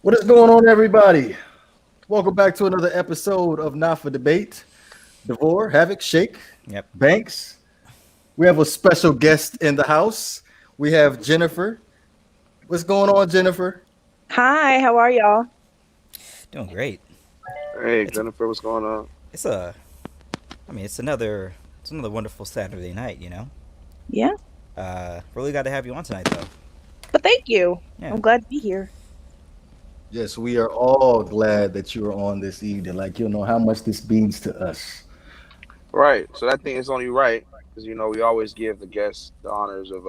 What is going on, everybody? Welcome back to another episode of Not for Debate. Devore, Havoc, Shake, Yep. Banks. We have a special guest in the house. We have Jennifer. What's going on, Jennifer? Hi, how are y'all? Doing great. Hey It's Jennifer, what's going on? it's a I mean it's another wonderful Saturday night, you know. Yeah, Really glad to have you on tonight though. but thank you. Yeah. I'm glad to be here. Yes, we are all glad that you are on this evening. Like, you know how much this means to us. Right, so that thing is only right because we always give the guests the honors of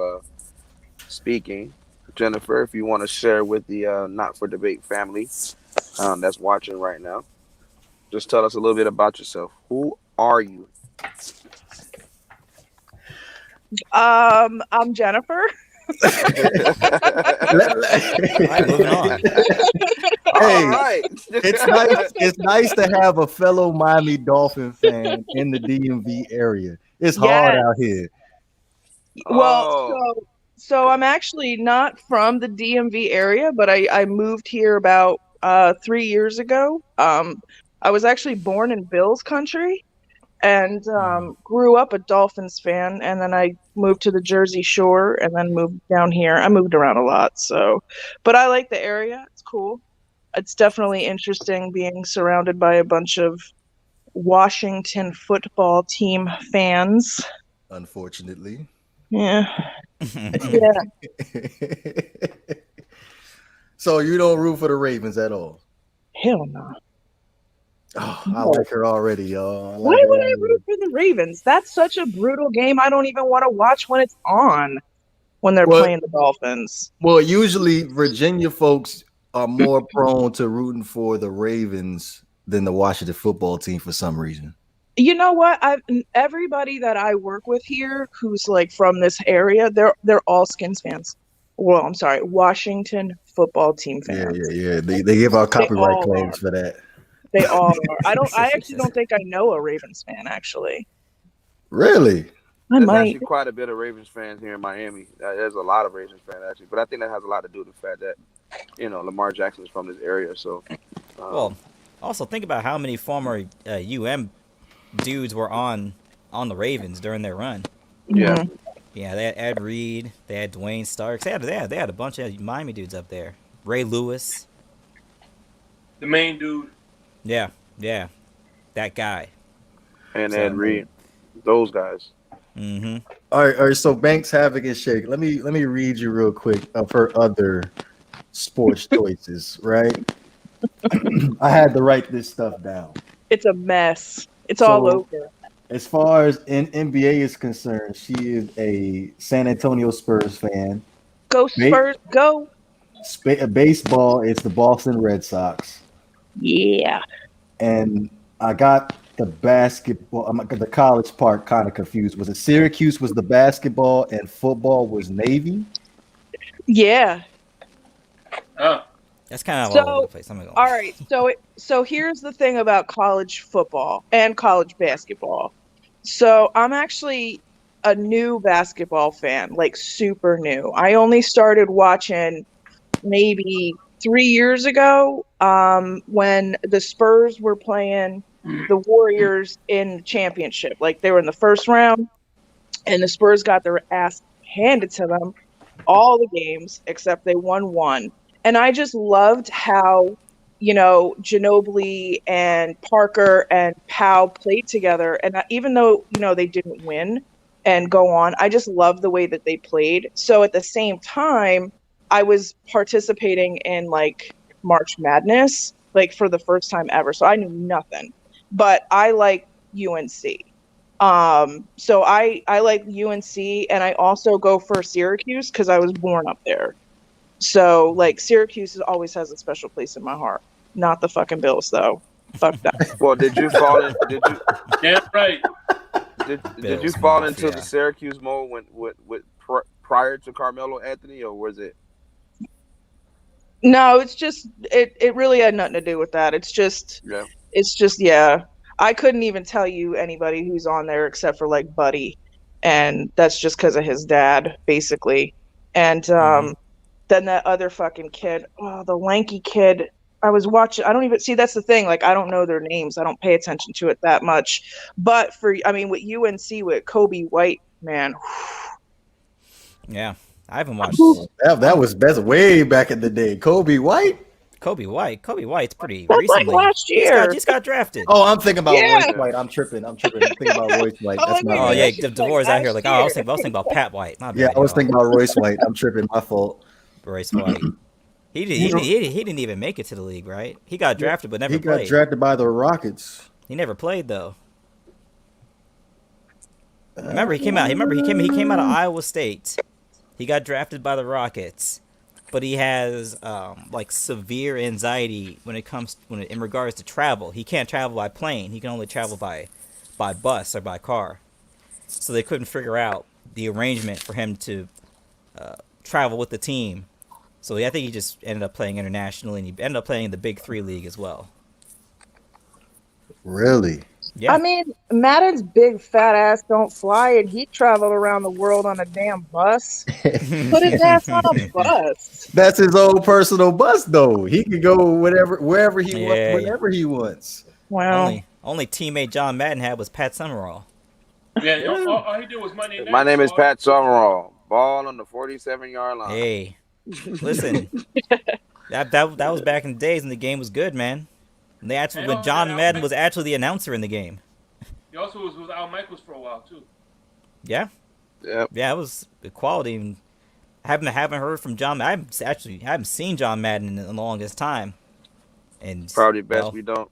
speaking. Jennifer, if you want to share with the Not for Debate family that's watching right now, just tell us a little bit about yourself. Who are you? I'm Jennifer. All right, moving on. All Hey, right. it's nice. It's nice to have a fellow Miami Dolphin fan in the DMV area. It's hard Yes. out here. Well, Oh, so I'm actually not from the DMV area, but I moved here about 3 years ago. I was actually born in Bills country and grew up a Dolphins fan, and then I moved to the Jersey Shore and then moved down here. I moved around a lot, but I like the area. It's cool. It's definitely interesting being surrounded by a bunch of Washington football team fans. Unfortunately. Yeah. Yeah. So you don't root for the Ravens at all? Hell no. Oh, I like her already, y'all. I Why like her would I already. root for the Ravens? That's such a brutal game. I don't even want to watch when it's on when they're Well, playing the Dolphins. well, usually Virginia folks are more prone to rooting for the Ravens than the Washington football team for some reason. You know what? Everybody that I work with here who's like from this area, they're all Skins fans. Well, I'm sorry, Washington football team Yeah, fans. yeah, yeah. They give out copyright all claims are. for that. They all are. I actually don't think I know a Ravens fan, actually. Really? I there's might. actually quite a bit of Ravens fans here in Miami. There's a lot of Ravens fans actually, but I think that has a lot to do with the fact that Lamar Jackson is from this area. So, Well, also think about how many former UM dudes were on the Ravens during their run. yeah. Mhm. Yeah, they had Ed Reed, they had Dwayne Starks, they had a bunch of Miami dudes up there. Ray Lewis. The main dude. Yeah, that guy. And So- Ed Reed, those guys. Mm-hmm. All right. So Banks, Havoc, and Shake. Let me read you real quick of her other sports choices. Right. I had to write this stuff down. It's a mess. It's all So- over. As far as NBA is concerned, she is a San Antonio Spurs fan. Go Spurs, go. Baseball is the Boston Red Sox. Yeah. And I got the basketball, the college part kind of confused. Was it Syracuse was the basketball and football was Navy? Yeah. Oh, That's kind of So, all over the place. I'm gonna go. All right. So here's the thing about college football and college basketball. So I'm actually a new basketball fan, like super new. I only started watching maybe 3 years ago, when the Spurs were playing the Warriors in the championship. Like they were in the first round, and the Spurs got their ass handed to them all the games except they won one. And I just loved how, Ginobili and Parker and Powell played together. And even though, they didn't win and go on, I just loved the way that they played. So at the same time, I was participating in like March Madness, like for the first time ever. So I knew nothing, but I like UNC. So I like UNC, and I also go for Syracuse because I was born up there. So like Syracuse always has a special place in my heart. Not the fucking Bills though. Fuck that. Well, did you fall in? damn right. Did you Bills fall Mafia. into the Syracuse mode prior to Carmelo Anthony, or was it? No, it's just it really had nothing to do with that. It's just Yeah. yeah. I couldn't even tell you anybody who's on there except for like Buddy, and that's just because of his dad, basically. And Then that other fucking kid, oh, the lanky kid. I was watching. I don't even see. That's the thing. Like, I don't know their names. I don't pay attention to it that much. But I mean, with UNC with Kobe White, man. Yeah, I haven't watched That was best way back in the day. Kobe White. Kobe White. Kobe White's pretty That's like recently. last He's year. just got drafted. Oh, I'm thinking about Yeah. Royce White. I'm tripping. I'm thinking about Royce White. Oh, That's my my Oh God. yeah, bad. That's Devore's like out here last like, oh, I was year. thinking about Pat White. My bad, Yeah, I was y'all. thinking about Royce White. I'm tripping. My fault. Royce White. He didn't even make it to the league, right? He got drafted but never He got played. drafted by the Rockets. He never played though. Remember he came out. He came out of Iowa State. He got drafted by the Rockets, but he has like severe anxiety in regards to travel. He can't travel by plane. He can only travel by bus or by car. So they couldn't figure out the arrangement for him to travel with the team. So I think he just ended up playing internationally, and he ended up playing in the Big 3 league as well. Really? Yeah. I mean, Madden's big fat ass don't fly, and he traveled around the world on a damn bus. Put his ass on a bus. That's his own personal bus, though. He can go wherever he wants, Yeah. whenever he wants. Wow. Only teammate John Madden had was Pat Summerall. Yeah, all he did was Monday night. My name is so- Pat Summerall. Ball on the 47-yard line. Hey, listen, that was back in the days when the game was good, man. And they actually, when John Madden was actually the announcer in the game. He also was with Al Michaels for a while too. Yeah, Yep. yeah, it was the quality. And I haven't heard from John. I haven't seen John Madden in the longest time. And Probably best well, we don't.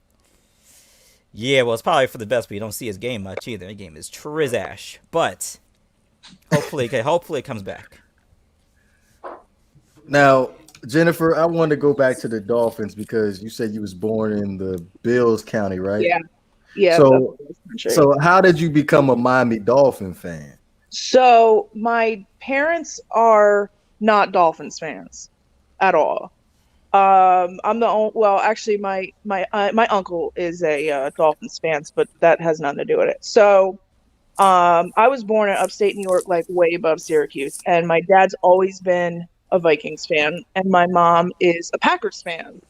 yeah, well, it's probably for the best. We don't see his game much either. His game is trizash, but hopefully it comes back. Now, Jennifer, I want to go back to the Dolphins because you said you was born in the Bills County, right? Yeah. Yeah. So- that's true. So how did you become a Miami Dolphin fan? So my parents are not Dolphins fans at all. I'm the only. Well, actually, my uncle is a Dolphins fan, but that has nothing to do with it. So, I was born in upstate New York, like way above Syracuse, and my dad's always been a Vikings fan, and my mom is a Packers fan.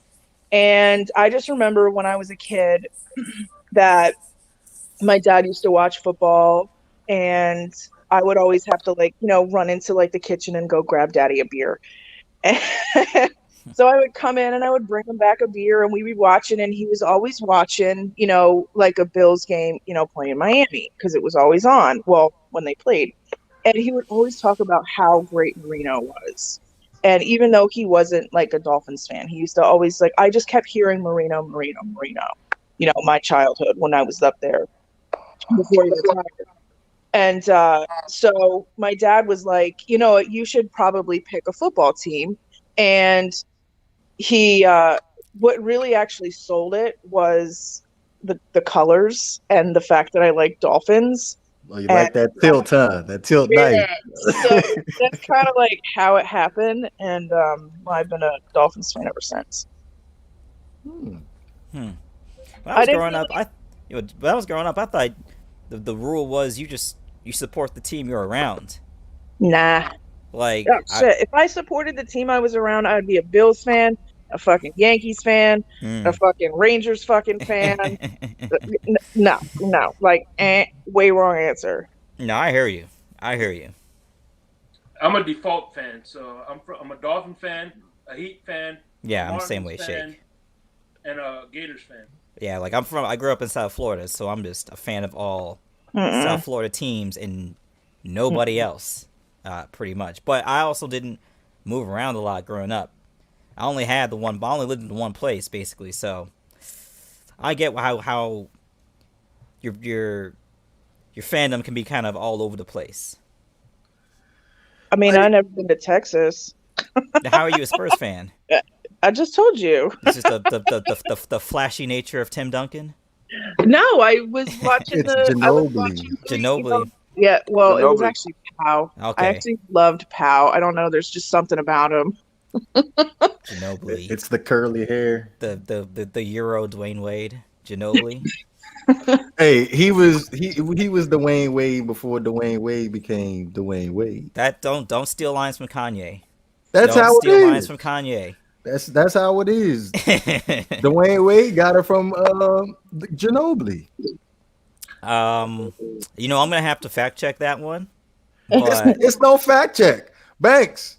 And I just remember when I was a kid that my dad used to watch football, and I would always have to run into like the kitchen and go grab daddy a beer. And so I would come in and I would bring him back a beer and we'd be watching, and he was always watching, like a Bills game, playing Miami because it was always on. Well, when they played. And he would always talk about how great Marino was. And even though he wasn't like a Dolphins fan, he used to always I just kept hearing Marino, my childhood when I was up there before he retired. And so my dad was like, you should probably pick a football team. And he, what really actually sold it was the colors and the fact that I like Dolphins. Well, you like that tilt, huh? That tilt night. So that's kind of like how it happened. And I've been a Dolphins fan ever since. When I was growing up, I thought the rule was you support the team you're around. Nah. Like, Oh, shit. If I supported the team I was around, I'd be a Bills fan, a fucking Yankees fan, a fucking Rangers fucking fan. No. Way wrong answer. No, I hear you. I'm a default fan, so I'm a Dolphin fan, a Heat fan. Yeah, I'm the Marlins same way, fan, Shake. and a Gators fan. Yeah, like I grew up in South Florida, so I'm just a fan of all South Florida teams and nobody else, pretty much. But I also didn't move around a lot growing up. I only lived in one place basically, so I get how your fandom can be kind of all over the place. I mean, I've never been to Texas. How are you a Spurs fan? I just told you. It's just the flashy nature of Tim Duncan. No, I was watching It's Ginobili. Yeah, well, it was Ginobili. actually Pow. Okay. I actually loved Pow. I don't know. There's just something about him. Ginobili. It's the curly hair. The Euro Dwayne Wade. Ginobili. Hey, he was Dwayne Wade before Dwayne Wade became Dwayne Wade. That don't steal lines from Kanye. That's Don't how it steal lines is. from Kanye. That's how it is. Dwayne Wade got it from Ginobili. You know, I'm gonna have to fact check that one, It's, but it's no fact check. Banks,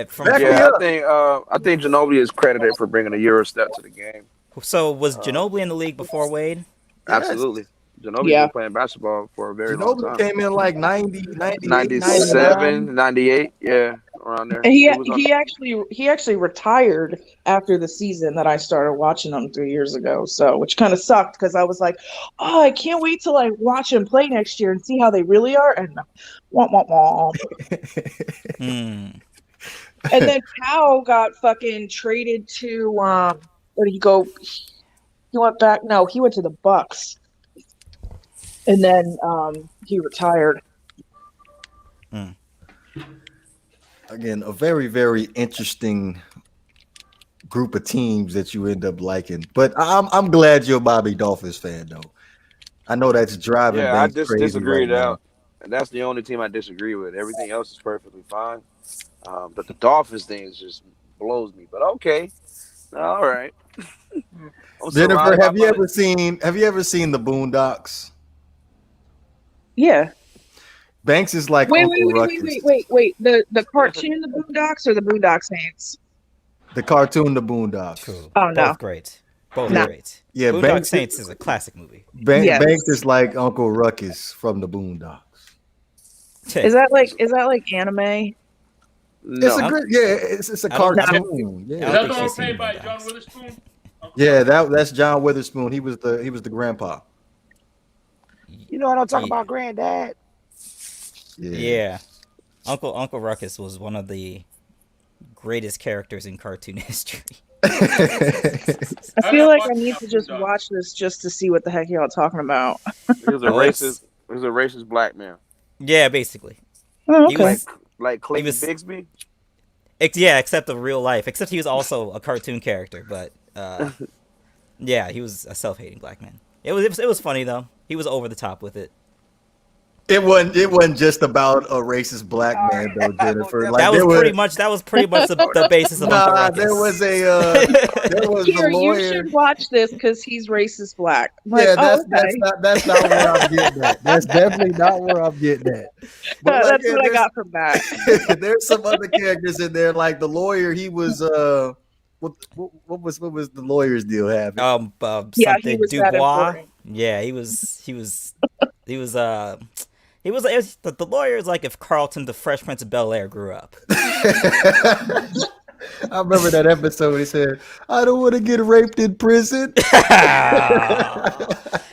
from back me Yeah, up. I think Ginobili is credited for bringing a Euro step to the game. so was Ginobili in the league before Wade? Yes. Absolutely. Ginobili's Yeah. been playing basketball for a very long Ginobili time. came in like 90, 98, 99. 97, 98, yeah, around there. And He was on. he actually retired after the season that I started watching him 3 years ago. So, which kind of sucked because I was like, oh, I can't wait to like watch him play next year and see how they really are. And womp womp womp. Hmm. And then Powell got fucking traded to where did he go? He went back. No, he went to the Bucks. And then he retired. Again, a very, very interesting group of teams that you end up liking. But I'm glad you're a Bobby Dolphins fan, though. I know that's driving Yeah, I Banks just crazy disagree right with now. that. And that's the only team I disagree with. Everything else is perfectly fine. But the Dolphins thing is just blows me. But okay, all right. I'm Jennifer, surrounded by have you money. ever seen the Boondocks? Yeah. Banks is like Wait, Uncle Ruckus. wait. The cartoon, the Boondocks, or the Boondock Saints? The cartoon, the Boondocks. True. Oh, no. Both great. Both Nah. great. Yeah, Boondock Banks, Saints is a classic movie. Yes. Banks is like Uncle Ruckus from the Boondocks. Is that like anime? It's No, a good, yeah. It's a I don't- cartoon. I Is Yeah, don't that think the one she's seen played by Boondocks. John Witherspoon? yeah. That's John Witherspoon. He was the grandpa. you know I don't talk Ye- about granddad. Yeah. Uncle Ruckus was one of the greatest characters in cartoon history. I I feel gotta like watch I need that to just Boondocks. watch this just to see what the heck y'all talking about. He was a Oh, it's- racist. He was a racist black man, Yeah, basically. Oh, He okay. was- like Clayton was- Bigsby. Yeah, except of real life. Except he was also a cartoon character, but yeah, he was a self-hating black man. It was funny though. He was over the top with it. It wasn't just about a racist black man though, Jennifer. Like That was there pretty much the basis of Uncle Nah, Ruckus. there was there was Here, the you lawyer. should watch this because he's racist black. I'm like, Yeah, oh, that's not where I'm getting at. That's definitely not where I'm getting at. But like, that's yeah, what I there's- got from that. There's some other characters in there, like the lawyer. He was what was the lawyer's deal having? Yeah, Something he was that Dubois. important. Yeah, the lawyer is like if Carlton, the Fresh Prince of Bel-Air, grew up. I remember that episode. He said, "I don't want to get raped in prison."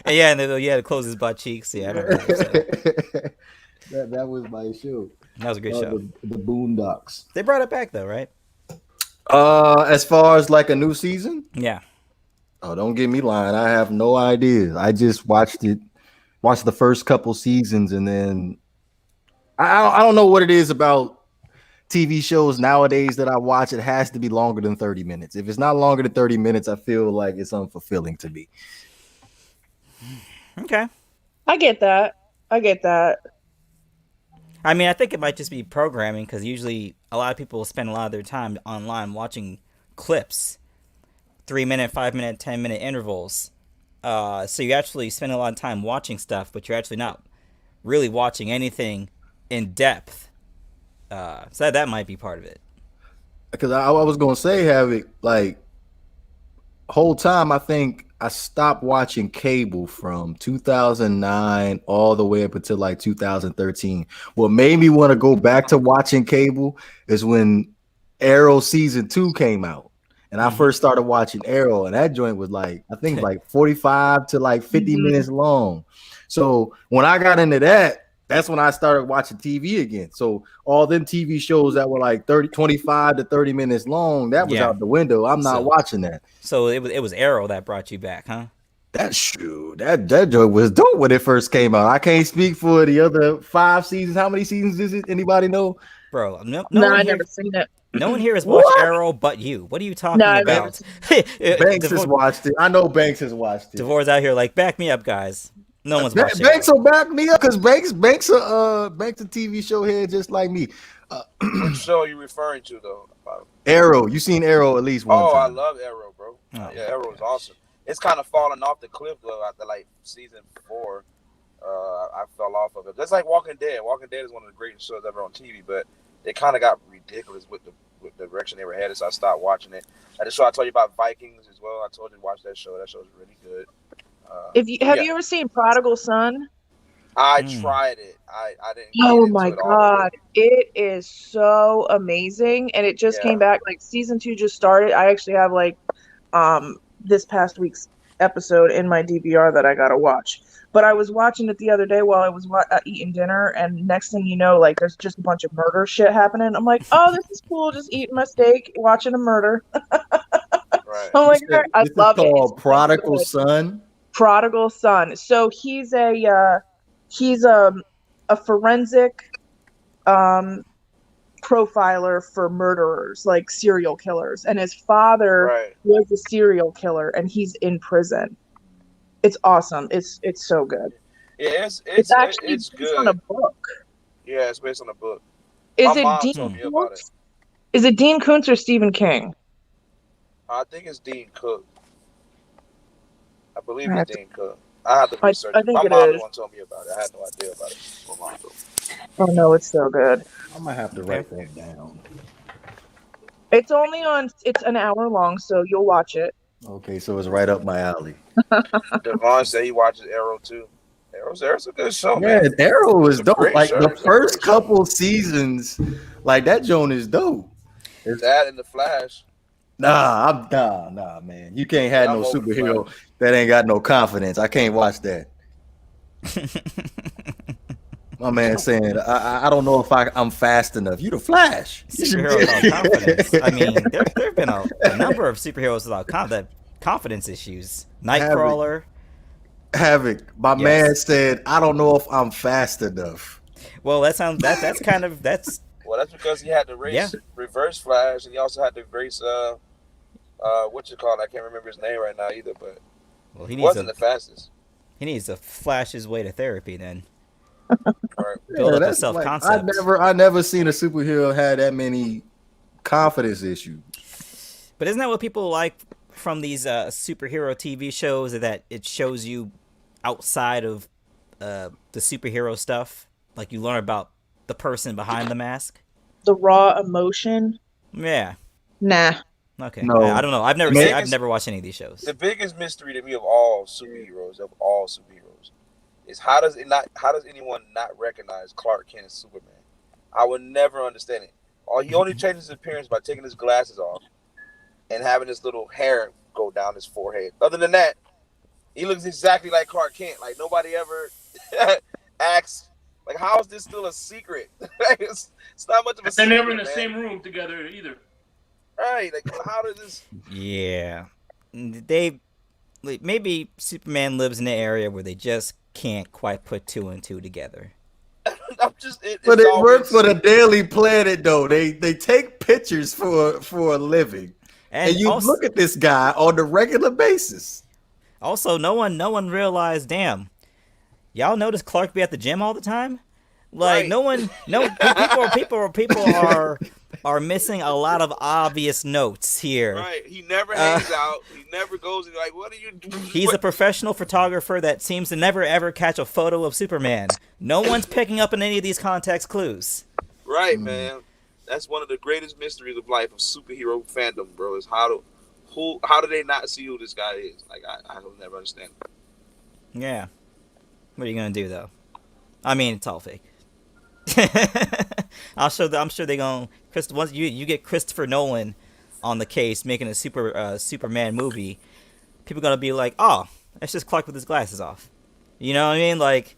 And yeah, and then he had to close his butt cheeks. Yeah, I remember that episode. that was my show. That was a good show. The Boondocks. They brought it back though, right? As far as like a new season, Yeah. oh, don't get me lying. I have no idea. I just watched the first couple seasons, and then I don't know what it is about TV shows nowadays that I watch. It has to be longer than 30 minutes. If it's not longer than 30 minutes, I feel like it's unfulfilling to me. Okay. I get that. I mean, I think it might just be programming because usually a lot of people spend a lot of their time online watching clips, 3-minute, 5-minute, 10-minute intervals. So you actually spend a lot of time watching stuff, but you're actually not really watching anything in depth. So that might be part of it. Because I was gonna say, Havoc, like whole time I think I stopped watching cable from 2009 all the way up until like 2013. What made me want to go back to watching cable is when Arrow season 2 came out. And I first started watching Arrow, and that joint was like, I think like 45 to like 50 minutes long. So when I got into that, that's when I started watching TV again. So all them TV shows that were like 25 to 30 minutes long, that was Yeah. out the window. I'm not watching that. So it was Arrow that brought you back, huh? That's true. That joint was dope when it first came out. I can't speak for the other 5 seasons. How many seasons is it? Anybody know? Bro, no No, one I here, never seen it. no one here has watched What? Arrow but you. What are you talking No, I've never about? Banks has watched it. I know Banks has watched it. Devore's out here like, back me up, guys. No one's watched Banks Arrow. will back me up because Banks a TV show head just like me. Which show are you referring to though? Arrow. You seen Arrow at least one Oh, I time. love Arrow, bro. Oh, Yeah, Arrow is awesome. It's kind of falling off the cliff though after like season 4. I fell off of it. That's like Walking Dead. Walking Dead is one of the greatest shows ever on TV, but they kind of got ridiculous with the direction they were headed, so I stopped watching it. The show I told you about, Vikings, as well. I told you to watch that show. That show is really good. Have you ever seen Prodigal Son? I tried it. I didn't get Oh into my it all the way. God. It is so amazing. And it just came back, like season 2 just started. I actually have like this past week's episode in my DVR that I gotta watch. But I was watching it the other day while I was eating dinner, and next thing you know, like there's just a bunch of murder shit happening. I'm like, oh, this is cool. Just eating my steak, watching a murder. Right. I'm like, I This love is it. called It's Prodigal good. Son. Prodigal Son. So he's a forensic profiler for murderers, like serial killers, and his father was a serial killer, and he's in prison. It's awesome. It's so good. Yeah, It's actually it's based good. on a book. Yeah, it's based on a book. Is My it mom Dean told me about it. Koontz? Is it Dean Koontz or Stephen King? I think it's Dean Cook. I believe I have it's Dean Cook. I have to research I it. think My it mom the is. one told me about it. I had no idea about it. My mom told me. Oh no, it's so good. I might have to write that down. It's an hour long, so you'll watch it. Okay, so it's right up my alley. Devon said he watches Arrow too. Arrow's a good show, Yeah, man. Arrow was It's a dope. great Like show. the It's a first great show. couple seasons, like that joint is dope. That and the Flash. Nah, man. You can't have Yeah, no I'm over the superhero that ain't got no confidence. I can't watch that. My man saying, I don't know if I'm fast enough. You the Flash. Superhero without confidence. I mean, there have been a number of superheroes without confidence issues. Nightcrawler. Havoc. My Yes. man said, I don't know if I'm fast enough. Well, that's kind of that's Well, that's because he had to race Reverse Flash, and he also had to race what you call it? I can't remember his name right now either, but well he wasn't the fastest. He needs to flash his way to therapy then. Right. Build up a that's self-concept. I never seen a superhero had that many confidence issues. But isn't that what people like from these superhero TV shows, that it shows you outside of the superhero stuff? Like you learn about the person behind the mask? The raw emotion. Yeah. Nah. Okay. No. I don't know. I've never watched any of these shows. The biggest mystery to me of all superheroes, is how does anyone not recognize Clark Kent as Superman? I would never understand it. He only changes his appearance by taking his glasses off and having this little hair go down his forehead. Other than that, he looks exactly like Clark Kent. Like nobody ever asks, like, how is this still a secret? it's not much of a They're secret. never in the man. same room together either. Right? Like, how does this? Yeah. Maybe Superman lives in an area where they just can't quite put 2 and 2 together. But it works for the Daily Planet though. They take pictures for a living. And you also, look at this guy on a regular basis. Also, no one realized, damn, y'all notice Clark be at the gym all the time? Like, right. people are missing a lot of obvious notes here. Right. He never hangs out. He never goes and like, what are you doing? He's a professional photographer that seems to never ever catch a photo of Superman. No one's picking up on any of these context clues. Right, man. That's one of the greatest mysteries of life of superhero fandom, bro. Is how do they not see who this guy is? Like I don't never understand. Yeah. What are you gonna do though? I mean, it's all fake. I'm sure they're gonna. Once you get Christopher Nolan on the case making a Superman movie, people are gonna be like, oh, that's just Clark with his glasses off. You know what I mean? Like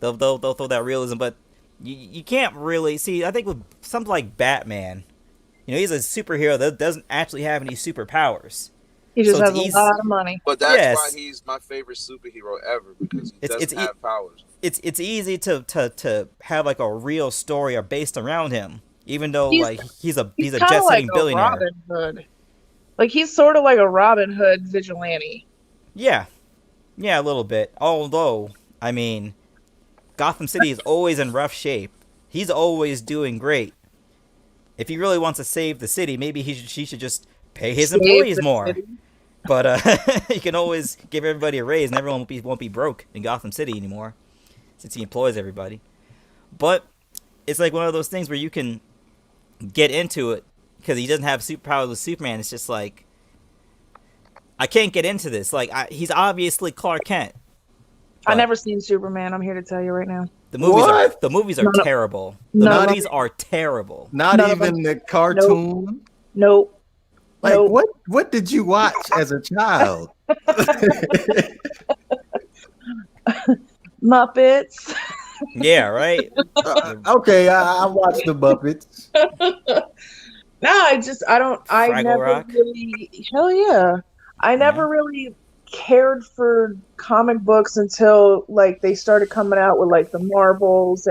they'll throw that realism, but you can't really see. I think with something like Batman, he's a superhero that doesn't actually have any superpowers. He just has a lot of money. But that's why he's my favorite superhero ever, because he doesn't have powers. It's easy to have like a real story or based around him, even though he's a jet-setting billionaire. Robin Hood. Like he's sort of like a Robin Hood vigilante. Yeah, a little bit. Although, I mean, Gotham City is always in rough shape. He's always doing great. If he really wants to save the city, maybe she should just pay his Save employees the more. city. But he can always give everybody a raise, and everyone won't be broke in Gotham City anymore, since he employs everybody. But it's like one of those things where you can get into it because he doesn't have superpowers with Superman. It's just like, I can't get into this. Like, he's obviously Clark Kent. I never seen Superman. I'm here to tell you right now. The movies are No, no. terrible. The No, no. movies are terrible. Not None of even the cartoon. Nope. Like Nope. what did you watch as a child? Muppets. Yeah, right. Okay, I watched the Muppets. No, I Fraggle never Rock? really, hell yeah. I never really cared for comic books until like they started coming out with like the Marvels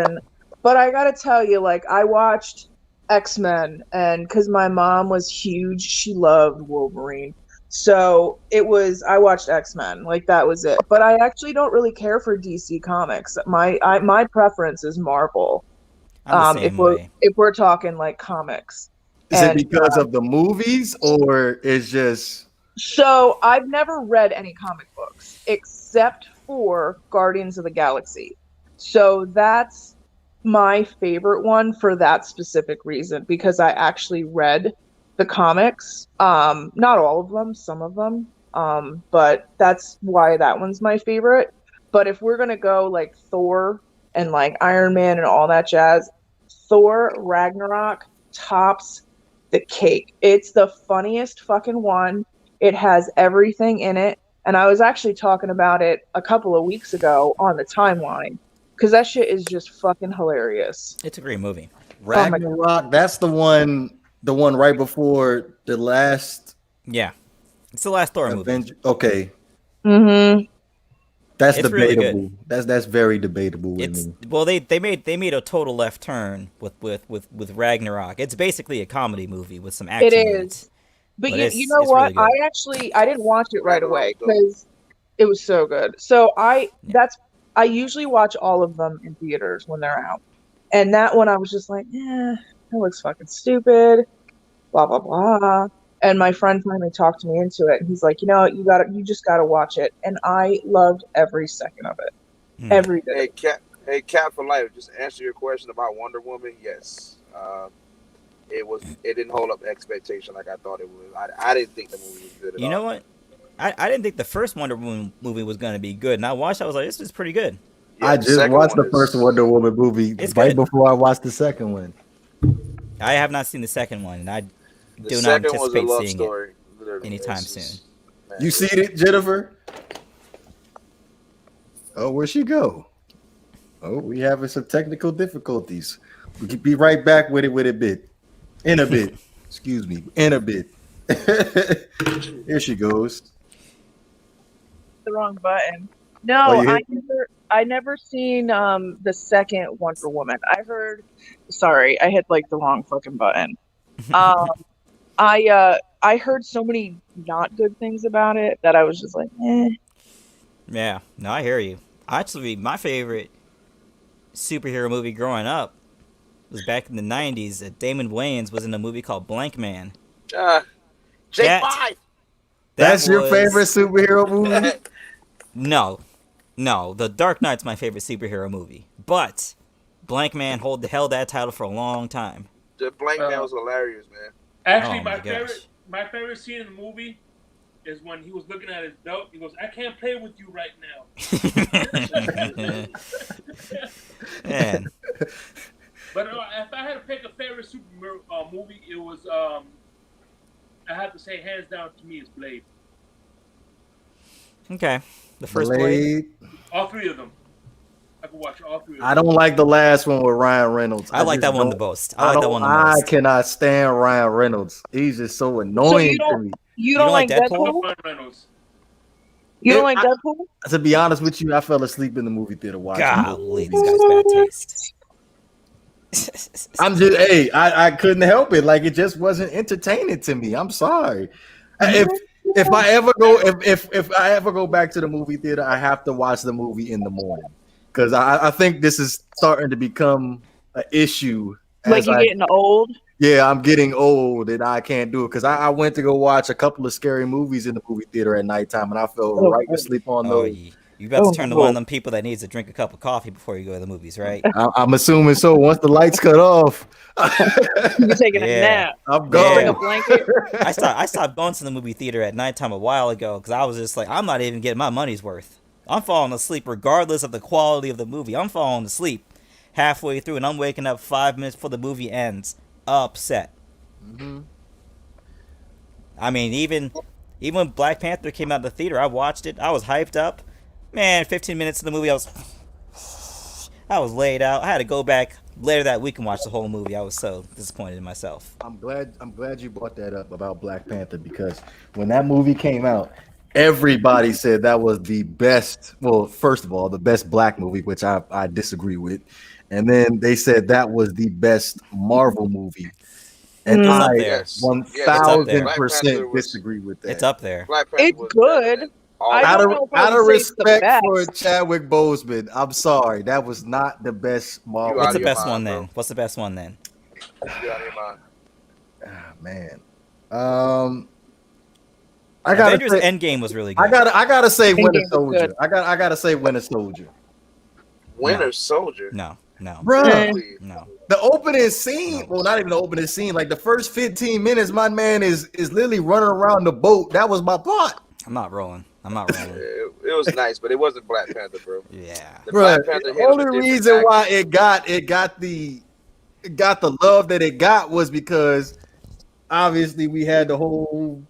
but I gotta tell you, like I watched X-Men, and because my mom was huge, she loved Wolverine. So I watched X-Men, like that was it. But I actually don't really care for DC Comics. My preference is Marvel. I'm the same way. If we're talking like comics. Is it And, because of the movies or it's just So I've never read any comic books except for Guardians of the Galaxy. So that's my favorite one for that specific reason, because I actually read the comics. Not all of them, some of them. But that's why that one's my favorite. But if we're gonna go like Thor and like Iron Man and all that jazz, Thor Ragnarok tops the cake. It's the funniest fucking one. It has everything in it. And I was actually talking about it a couple of weeks ago on the timeline, because that shit is just fucking hilarious. It's a great movie. Ragnarok? That's the one right before the last Yeah, it's the last Thor movie. Avenger. Okay, Mm-hmm. that's It's really debatable. That's very debatable with It's me. well, they made a total left turn with Ragnarok. It's basically a comedy movie with some action. It in is. it. But But you it's know what? really good. I didn't watch it right Ragnarok away is dope. because it was so good. So I Yeah. usually watch all of them in theaters when they're out. And that one I was just like, that looks fucking stupid. Blah blah blah. And my friend finally talked me into it, and he's like, you just gotta watch it. And I loved every second of it. Hmm. Every bit. Hey, Cat for Life. Just answer your question about Wonder Woman. Yes, it didn't hold up the expectation like I thought it would. I didn't think the movie was good at all. You know what? I didn't think the first Wonder Woman movie was gonna be good, and I watched. I was like, this is pretty good. Yeah, I the just second watched one the first is- Wonder Woman movie It's right good. before I watched the second one. I have not seen the second one, and I The do not second was a anticipate love seeing story. Literally. anytime It's just- soon. man, You seen it, Jennifer? Oh, where'd she go? Oh, we having some technical difficulties. We can be right back with it in a bit. Excuse me, in a bit. Here she goes. The wrong button. No, Oh, you I never seen the second Wonder Woman. Sorry, I hit like the wrong fucking button. I heard so many not good things about it that I was just like, eh. Yeah, no, I hear you. Actually, my favorite superhero movie growing up was back in the '90s. Damon Wayans was in a movie called Blank Man. J5. That's your was- favorite superhero movie? No, The Dark Knight's my favorite superhero movie, but Blank Man held that title for a long time. The Blank Man was hilarious, man. Actually, Oh my my gosh. favorite scene in the movie is when he was looking at his belt. He goes, "I can't play with you right now." Man, But if I had to pick a favorite super movie, it was I have to say hands down to me is Blade. okay, the first Blade. All three of them. I could watch all three of them. I don't like the last one with Ryan Reynolds. I like just that one the don't- most. I like that one the I most. cannot stand Ryan Reynolds. He's just so annoying to me. You don't like Deadpool? Ryan Reynolds. You don't Yeah, like Deadpool? To be honest with you, I fell asleep in the movie theater watching it. Golly, these guys bad taste. I'm just, I couldn't help it. Like, it just wasn't entertaining to me. I'm sorry. If I ever go back to the movie theater, I have to watch the movie in the morning, because I think this is starting to become an issue. Like you're getting old? Yeah, I'm getting old and I can't do it because I went to go watch a couple of scary movies in the movie theater at nighttime and I fell Oh, right to sleep on Oh, those. you about to oh turn to one of no. them people that needs to drink a cup of coffee before you go to the movies, right? I'm assuming so. Once the lights cut off, You're taking a Yeah, nap. I'm Did you bring a yeah. gone. blanket? I stopped going to the movie theater at nighttime a while ago because I was just like, I'm not even getting my money's worth. I'm falling asleep regardless of the quality of the movie. I'm falling asleep halfway through, and I'm waking up 5 minutes before the movie ends, upset. Mhm. I mean, even when Black Panther came out of the theater, I watched it. I was hyped up. Man, 15 minutes of the movie, I was laid out. I had to go back later that week and watch the whole movie. I was so disappointed in myself. I'm glad you brought that up about Black Panther because when that movie came out, everybody said that was the best. Well, first of all, the best black movie, which I disagree with, and then they said that was the best Marvel movie, and It's Mm, up I there. Yes, one yes. It's up thousand there. Black Panther percent was disagree with It's that. up there. Black Panther it's was better good. than all I of Out don't of them. know if I out would of say it's the respect for best. Chadwick Boseman, I'm sorry, that was not the best You Marvel What's out the of your movie. best one mind, bro. then? What's the best one then? You out of your mind. Ah, man, um, I gotta Avengers say, Endgame was really I good. gotta, I gotta say Winter Endgame was Soldier. good. I gotta say Winter Soldier, No, Winter Soldier. no, bruh. Eh. Really? no, The opening scene, no. well, not even the opening scene, like the first 15 minutes, my man is literally running around the boat. That was my plot, I'm not rolling. I'm not rolling. It was nice, but it wasn't Black Panther, bro. Yeah. The bruh. Black Panther The handled only a different reason why tactic it got the love that it got was because obviously we had the whole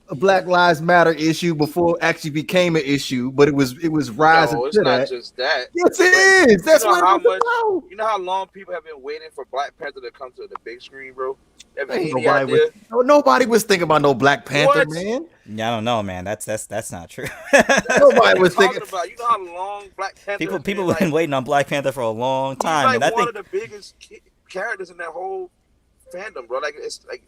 Black Lives Matter issue before it actually became an issue, but it was rising No, it's to not that. just that. Yes, But it is. you That's know what it how was much, about. you know how long people have been waiting for Black Panther to come to the big screen, bro? Have Ain't any nobody was idea? nobody was thinking about no Black Panther, What? man. Yeah, I don't know, man. That's not true. Yes. What Nobody are you was thinking. talking about? You know how long Black Panther people has been people have like? been waiting on Black Panther for a long He's time, like and I one think of the biggest characters in that whole fandom, bro. Like it's like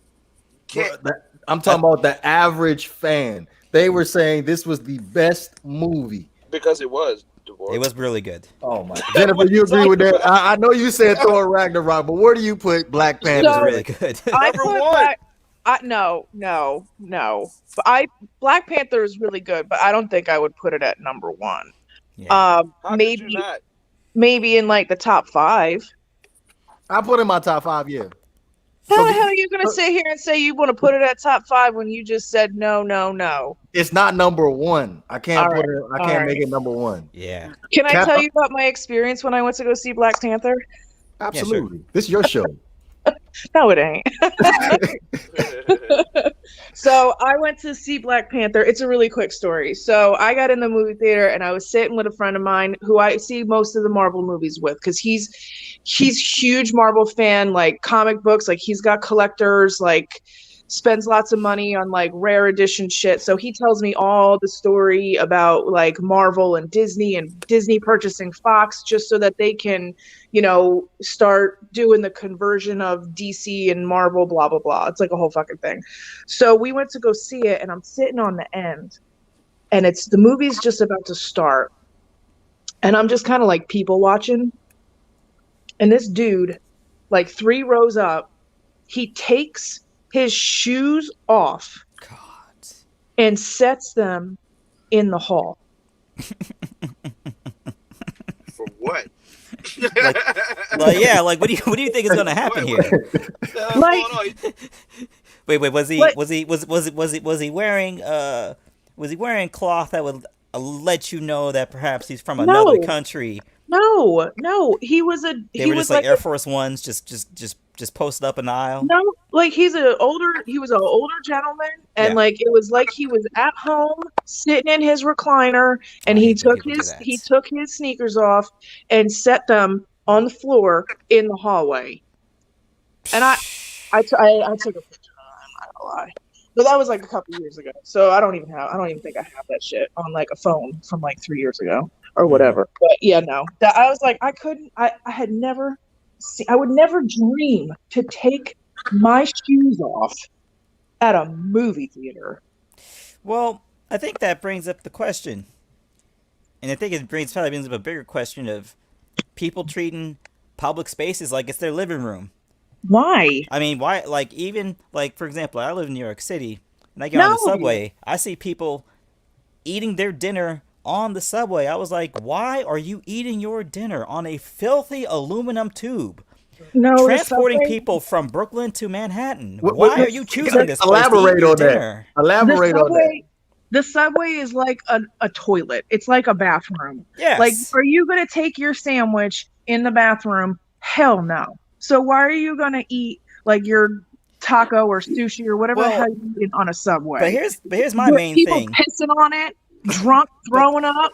Bro, can't I'm I, talking about the average fan. They were saying this was the best movie. because it was it divorce. was really good. Oh my, Jennifer, What are you you agree with talking that? about? I know you said Thor Ragnarok, but where do you put Black It Panther? was So really Man? good. I Number put one. Black. No. But Black Panther is really good, but I don't think I would put it at number one. Yeah. How could you Maybe not? maybe in like the top five. I put in my top five. Yeah. How So, the hell are you gonna sit here and say you want to put it at top five when you just said no, no, no? it's not number one. I All can't put right, it. I all can't right. make it number one. Yeah. Can I Cap, tell you about my experience when I went to go see Black Panther? Yeah, sure. absolutely. This is your show. No, it ain't. So I went to see Black Panther. It's a really quick story. So I got in the movie theater and I was sitting with a friend of mine who I see most of the Marvel movies with because he's huge Marvel fan, like comic books, like he's got collectors, like spends lots of money on like rare edition shit. So he tells me all the story about like Marvel and Disney purchasing Fox just so that they can, start doing the conversion of DC and Marvel, blah, blah, blah. It's like a whole fucking thing. So we went to go see it and I'm sitting on the end and the movie's just about to start. And I'm just kind of like people watching. And this dude, like 3 rows up, he takes his shoes off God. and sets them in the hall. For what? Like yeah, like what do you think is gonna happen Wait, here? What the hell's Like- going on? Wait, was he Like- was he wearing cloth that would let you know that perhaps he's from another No. country? No, he was They were just like Air Force Ones, just posted up in the aisle. no, like he was an older gentleman, and Yeah. like it was like he was at home sitting in his recliner, and I he hate when took people do that. his sneakers off and set them on the floor in the hallway. And I took a picture. I'm not gonna lie, but that was like a couple years ago, so I don't even think I have that shit on like a phone from like 3 years ago or whatever. But yeah, no, that I was like I had never. I would never dream to take my shoes off at a movie theater. Well, I think that brings up the question, and I think it probably brings up a bigger question of people treating public spaces like it's their living room. Why? I mean, why? Like, even like for example, I live in New York City, and I get on the No. subway. I see people eating their dinner on the subway. I was like, why are you eating your dinner on a filthy aluminum tube? No, the Transporting subway. people from Brooklyn to Manhattan. What- Why what- are you choosing this place to eat Elaborate your on that. dinner? The Elaborate on that. subway. The subway is like a toilet. It's like a bathroom. Yes. Like, are you gonna take your sandwich in the bathroom? Hell no. So why are you gonna eat like your taco or sushi or whatever the Well, hell you eat on a subway? but here's my With main people thing. pissing on it, drunk, throwing up.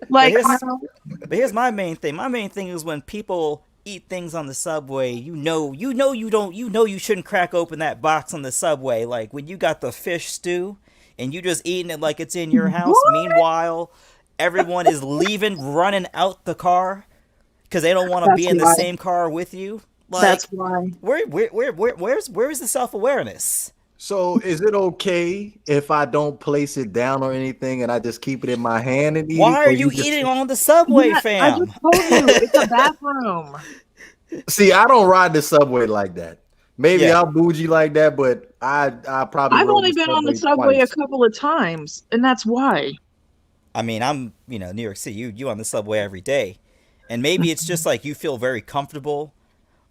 Like, here's- I don't- But here's my main thing. My main thing is when people eat things on the subway, you know you shouldn't crack open that box on the subway. Like when you got the fish stew and you just eating it like it's in your house. What? Meanwhile, everyone is leaving, running out the car because they don't want to be That's in the why. same car with you. Like, that's why. where is the self-awareness? So is it okay if I don't place it down or anything and I just keep it in my hand and eat Why it? are Or you just- eating on the subway, Yeah, I fam? just told you it's a bathroom. See, I don't ride the subway like that. Maybe Yeah. I'm bougie like that, but I probably I've rode only been on the subway twice. a couple of times, and that's why. I mean, I'm, New York City, you on the subway every day. And maybe it's just like you feel very comfortable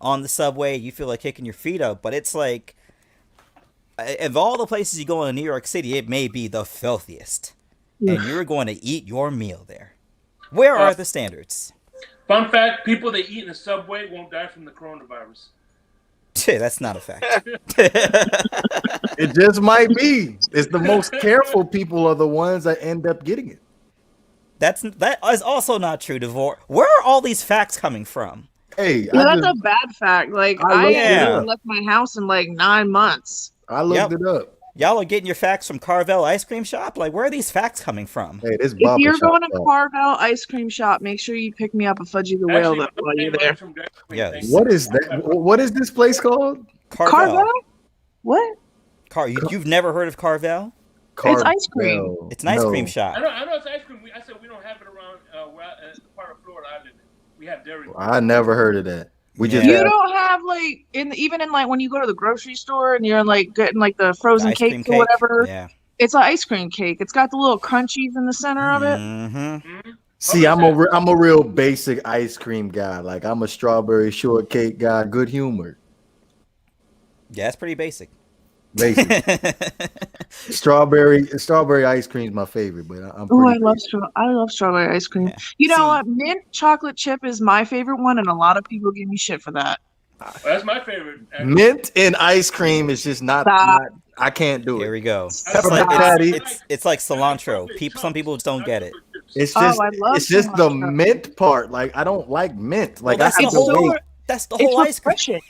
on the subway, you feel like kicking your feet up, but it's like of all the places you go in New York City, it may be the filthiest. And you're going to eat your meal there. Where are the standards? Fun fact: people that eat in the subway won't die from the coronavirus. That's not a fact. It just might be. It's the most careful people are the ones that end up getting it. That is also not true, Devore. Where are all these facts coming from? Hey, Yeah, I, that's just, a bad fact. Like, I I looked it haven't up. left my house in like 9 months. I looked Yep. it up. Y'all are getting your facts from Carvel Ice Cream Shop? Like, where are these facts coming from? Hey, this If Baba you're Shop going to talk. Carvel Ice Cream Shop, make sure you pick me up a Fudgy the Whale Actually, while you're there. from Dairy Queen, Yes. thank you. What is that? What is this place called? Carvel? What? You've never heard of Carvel? It's ice cream. Carvel. It's an ice cream I shop. know it's ice cream. I said we don't have it around the part of Florida I live in. We have Dairy Queen. I never heard of that. We just Yeah. You have, don't have like even in like when you go to the grocery store and you're like getting like the frozen Ice cream cakes or whatever. Yeah. It's an ice cream cake. It's got the little crunchies in the center of it. Mm-hmm. see. I'm a real basic ice cream guy. Like I'm a strawberry shortcake guy. Good humor. Yeah, it's pretty basic. Basic. strawberry ice cream is my favorite, but I'm Oh, pretty. I love strawberry ice cream. Yeah. You know See- what? Mint chocolate chip is my favorite one, and a lot of people give me shit for that. Well, that's my favorite. actually. Mint and ice cream is just not. Stop. I can't do Here it. we go. It's Pepper like, patty. it's like cilantro. Some people just don't get it. It's Oh, just I love it's just the cilantro. mint part. Like I don't like mint. Like Well, I that's the have to whole- wait. That's the It's whole ice cream. refreshing.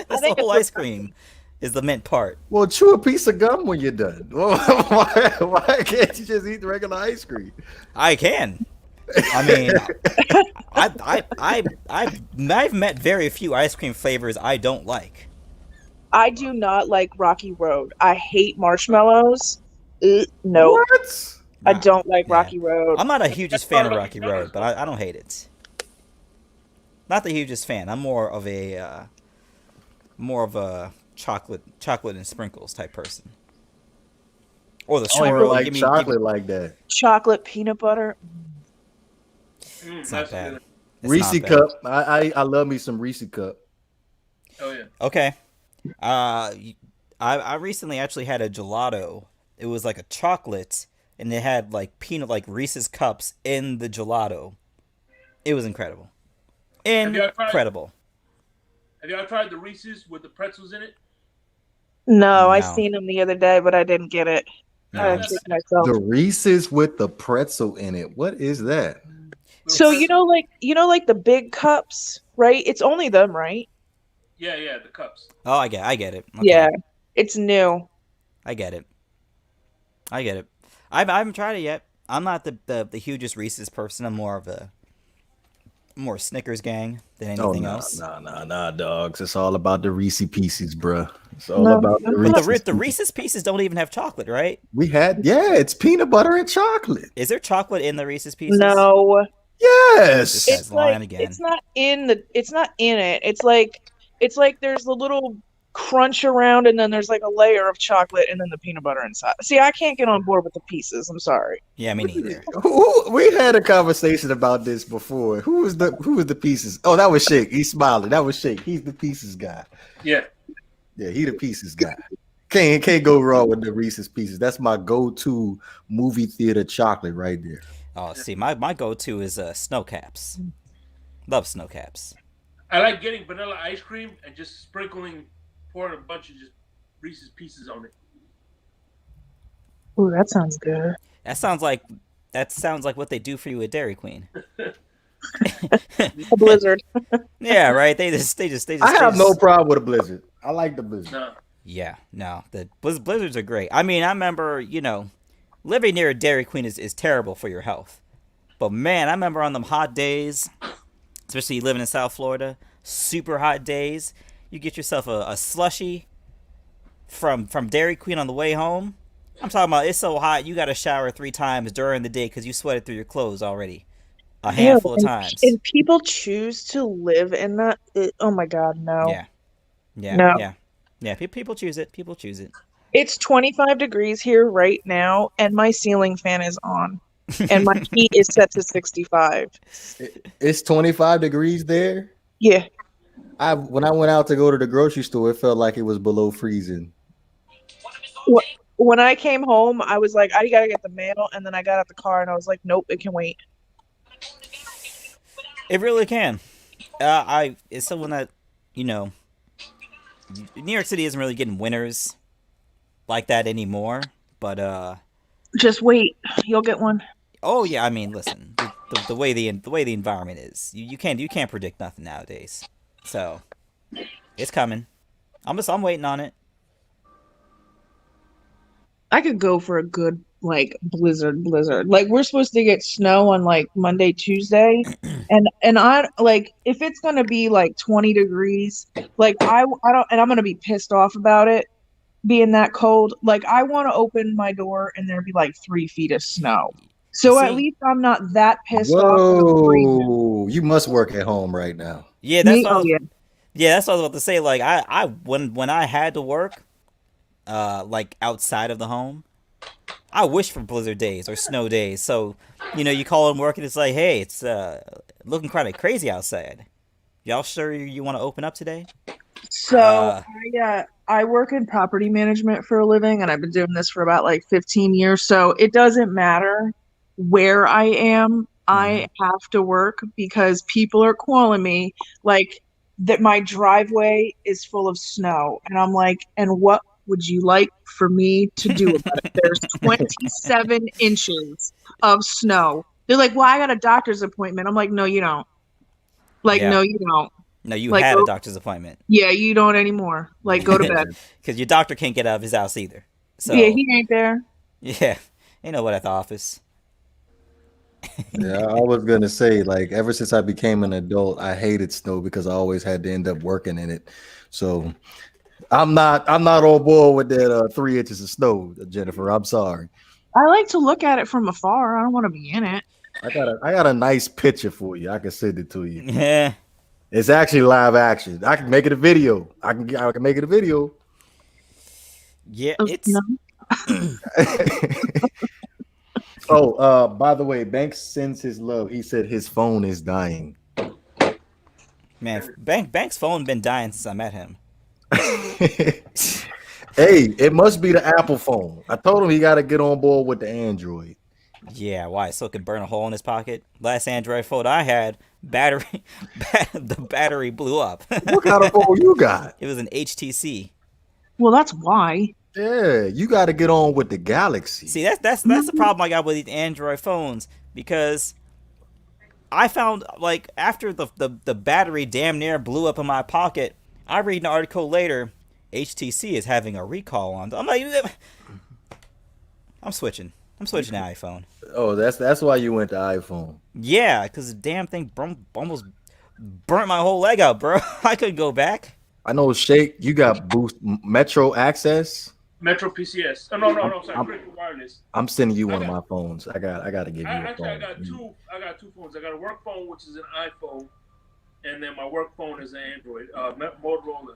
That's think the whole it's ice cream. Is the mint part. Well, chew a piece of gum when you're done. Why can't you just eat the regular ice cream? I can. I mean, I've met very few ice cream flavors I don't like. I do not like Rocky Road. I hate marshmallows. No, What? I don't like Yeah. Rocky Road. I'm not a hugest fan of Rocky Road, but I don't hate it. Not the hugest fan. I'm more of a chocolate and sprinkles type person. Or the I don't even swirl. like give me- chocolate like that. Chocolate peanut butter. It's not bad. Good. It's Reese not bad. cup. I love me some Reese cup. Oh yeah. Okay. I recently actually had a gelato. It was like a chocolate, and it had like peanut, like Reese's cups in the gelato. It was incredible. you ever tried- Incredible. Have y'all tried the Reese's with the pretzels in it? No, I No. seen them the other day, but I didn't get it. I No. tricked myself. The Reese's with the pretzel in it. What is that? So you know, like the big cups, right? It's only them, right? Yeah, the cups. Oh, I get it. Okay. Yeah, it's new. I get it. I haven't tried it yet. I'm not the hugest Reese's person. I'm more of a Snickers gang than anything else. Nah, dogs. It's all about the Reese Pieces, bruh. It's all No, about the but Reese's. But the Reese's Pieces don't even have chocolate, right? It's peanut butter and chocolate. Is there chocolate in the Reese's Pieces? No, Yes. This guy's it's lying like again. it's not in it. It's like It's like there's a little crunch around, and then there's like a layer of chocolate, and then the peanut butter inside. See, I can't get on board with the pieces. I'm sorry. Yeah, me neither. We had a conversation about this before. Who was the pieces? Oh, that was Shake. He's smiling. That was Shake. He's the pieces guy. Yeah. Yeah, he the pieces guy. Can't go wrong with the Reese's Pieces. That's my go-to movie theater chocolate right there. Oh, see, my go-to is snow caps. Love snow caps. I like getting vanilla ice cream and just pouring a bunch of just Reese's Pieces on it. Ooh, that sounds good. That sounds like what they do for you at Dairy Queen. A blizzard. Yeah, right. They just. I have no problem with a Blizzard. I like the Blizzard. No. Yeah, no, the blizzards are great. I mean, I remember, living near a Dairy Queen is terrible for your health. But man, I remember on them hot days, especially living in South Florida, super hot days, you get yourself a slushie from Dairy Queen on the way home. I'm talking about it's so hot you got to shower 3 times during the day because you sweated through your clothes already a handful of times. And people choose to live in that. Oh my God, no. Yeah. No. Yeah, people choose it. People choose it. It's 25 degrees here right now, and my ceiling fan is on, and my heat is set to 65. It's 25 degrees there. Yeah. When I went out to go to the grocery store, it felt like it was below freezing. When I came home, I was like, I gotta get the mail, and then I got out the car, and I was like, nope, it can wait. It really can. It's someone that, New York City isn't really getting winters like that anymore, but just wait, you'll get one. Oh yeah, I mean, listen, the way the environment is, you can't predict nothing nowadays. So it's coming. I'm waiting on it. I could go for a good blizzard. Like we're supposed to get snow on like Monday, Tuesday, and I like if it's gonna be like 20 degrees, like I don't, and I'm gonna be pissed off about it being that cold. Like I want to open my door and there be like 3 feet of snow. So at least I'm not that pissed off. Whoa, you must work at home right now. Yeah, that's what I was about to say. Like I when I had to work, like outside of the home, I wish for blizzard days or snow days. So, you call in work and it's like, hey, it's looking kind of crazy outside. Y'all sure you want to open up today? So I work in property management for a living, and I've been doing this for about like 15 years. So it doesn't matter where I am. I have to work because people are calling me like that my driveway is full of snow. And I'm like, and what would you like for me to do about it? There's 27 inches of snow. They're like, well, I got a doctor's appointment. I'm like, no, you don't. Like, no, you don't. No, you had a doctor's appointment. Yeah, you don't anymore. Like, go to bed. Because your doctor can't get out of his house either. So yeah, he ain't there. Yeah, ain't nobody at the office. Yeah, I was gonna say, like, ever since I became an adult, I hated snow because I always had to end up working in it. So I'm not on board with that 3 inches of snow, Jennifer. I'm sorry. I like to look at it from afar. I don't want to be in it. I got a nice picture for you. I can send it to you. Yeah. It's actually live action. I can make it a video. I can make it a video. Yeah, it's Oh, by the way, Banks sends his love. He said his phone is dying. Man, Banks' phone been dying since I met him. Hey, it must be the Apple phone. I told him he got to get on board with the Android. Yeah, why? So it can burn a hole in his pocket? Last Android phone I had, the battery blew up. What kind of phone you got? It was an HTC. Well, that's why. Yeah, you got to get on with the Galaxy. See, that's the problem I got with these Android phones, because I found, like, after the battery damn near blew up in my pocket, I read an article later, HTC is having a recall on. I'm like, I'm switching to iPhone. Oh, that's why you went to iPhone. Yeah, because the damn thing almost burnt my whole leg out, bro. I couldn't go back. I know, Shake, you got Boost Metro Access. Metro PCS. Oh, no, sorry, Critical Wireless. I'm sending you one of my phones. I got to give you a phone. I got two phones. I got a work phone, which is an iPhone, and then my work phone is an Android, Motorola.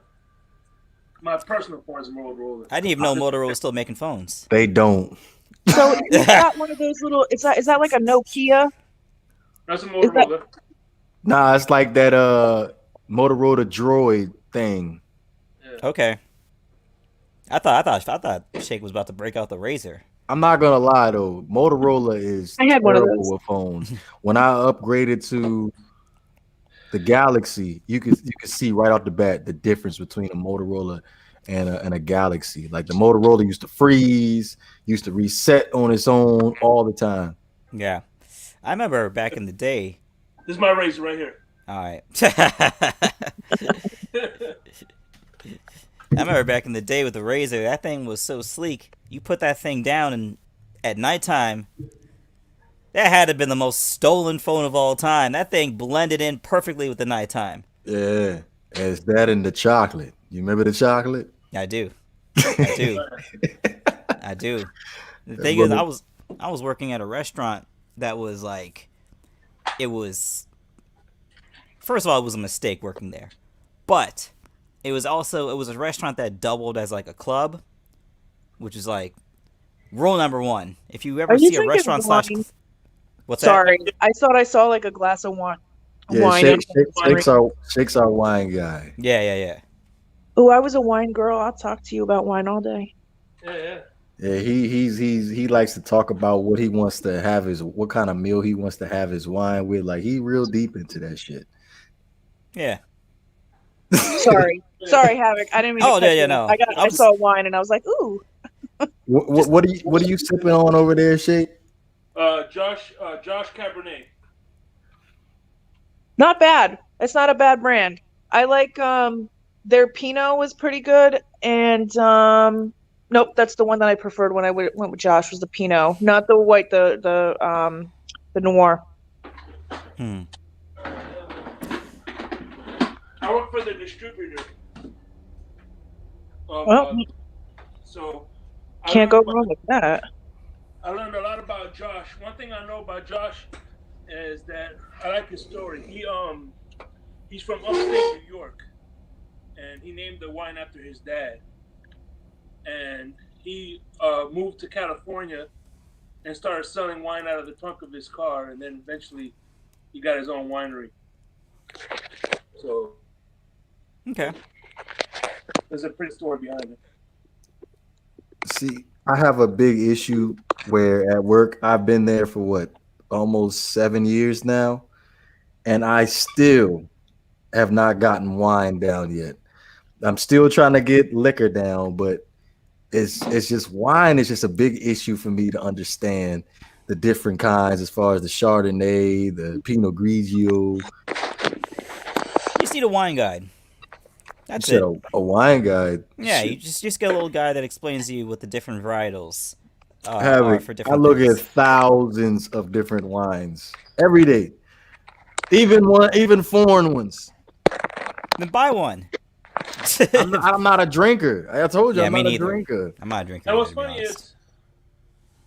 My personal phone is a Motorola. I didn't even know Motorola was still making phones. They don't. So is that one of those little? Is that like a Nokia? That's a Is that Motorola. Nah, it's like that Motorola Droid thing. Yeah. Okay. I thought Shake was about to break out the razor. I'm not gonna lie though, Motorola is I had one of terrible those. with phones. When I upgraded to the Galaxy, you could see right off the bat the difference between a Motorola and a Galaxy. Like the Motorola used to freeze, used to reset on its own all the time. Yeah. I remember back in the day. This is my razor right here. All right. I remember back in the day with the razor, that thing was so sleek. You put that thing down, and at nighttime, that had to have been the most stolen phone of all time. That thing blended in perfectly with the nighttime. Yeah, it's that and the chocolate. You remember the chocolate? I do. I do. I do. The That thing is, brother- I was working at a restaurant that was like, it was, first of all, it was a mistake working there, but it was a restaurant that doubled as like a club, which is like rule number one. If you ever Are you see a drinking restaurant slash, wine? what's Sorry, I thought I saw like a glass of wine. Yeah, Wine. Shake's our wine guy. that? Yeah. Oh, I was a wine girl. I'll talk to you about wine all day. Yeah. Yeah, he likes to talk about what he wants to have what kind of meal he wants to have his wine with. Like he real deep into that shit. Yeah. Sorry, Havoc. I didn't mean to Oh, cut yeah, you no. off. I saw wine and I was like, ooh. What are you sipping on over there, Shake? Josh Cabernet. Not bad. It's not a bad brand. I like their Pinot was pretty good, and nope, that's the one that I preferred when I went with Josh was the Pinot, not the white, the Noir. Hmm. I work for the distributor. Well, So can't go wrong with that. I learned a lot about Josh. One thing I know about Josh is that I like his story. He's from upstate New York, and he named the wine after his dad. And he moved to California and started selling wine out of the trunk of his car, and then eventually he got his own winery. So Okay. there's a pretty story behind it. See, I have a big issue where at work I've been there for what, almost 7 years now, and I still have not gotten wine down yet. I'm still trying to get liquor down, but it's just wine is just a big issue for me to understand the different kinds as far as the Chardonnay, the Pinot Grigio. You just need a wine guide. That's Said it. a wine guide. Yeah, Shit. you just get a little guy that explains to you what the different varietals are Havoc, for I different look things. at thousands of different wines every day, even foreign ones. Then buy one. I'm not a drinker. I told you Yeah, I'm me not a neither. drinker. I'm not a drinker. And what's to be funny honest.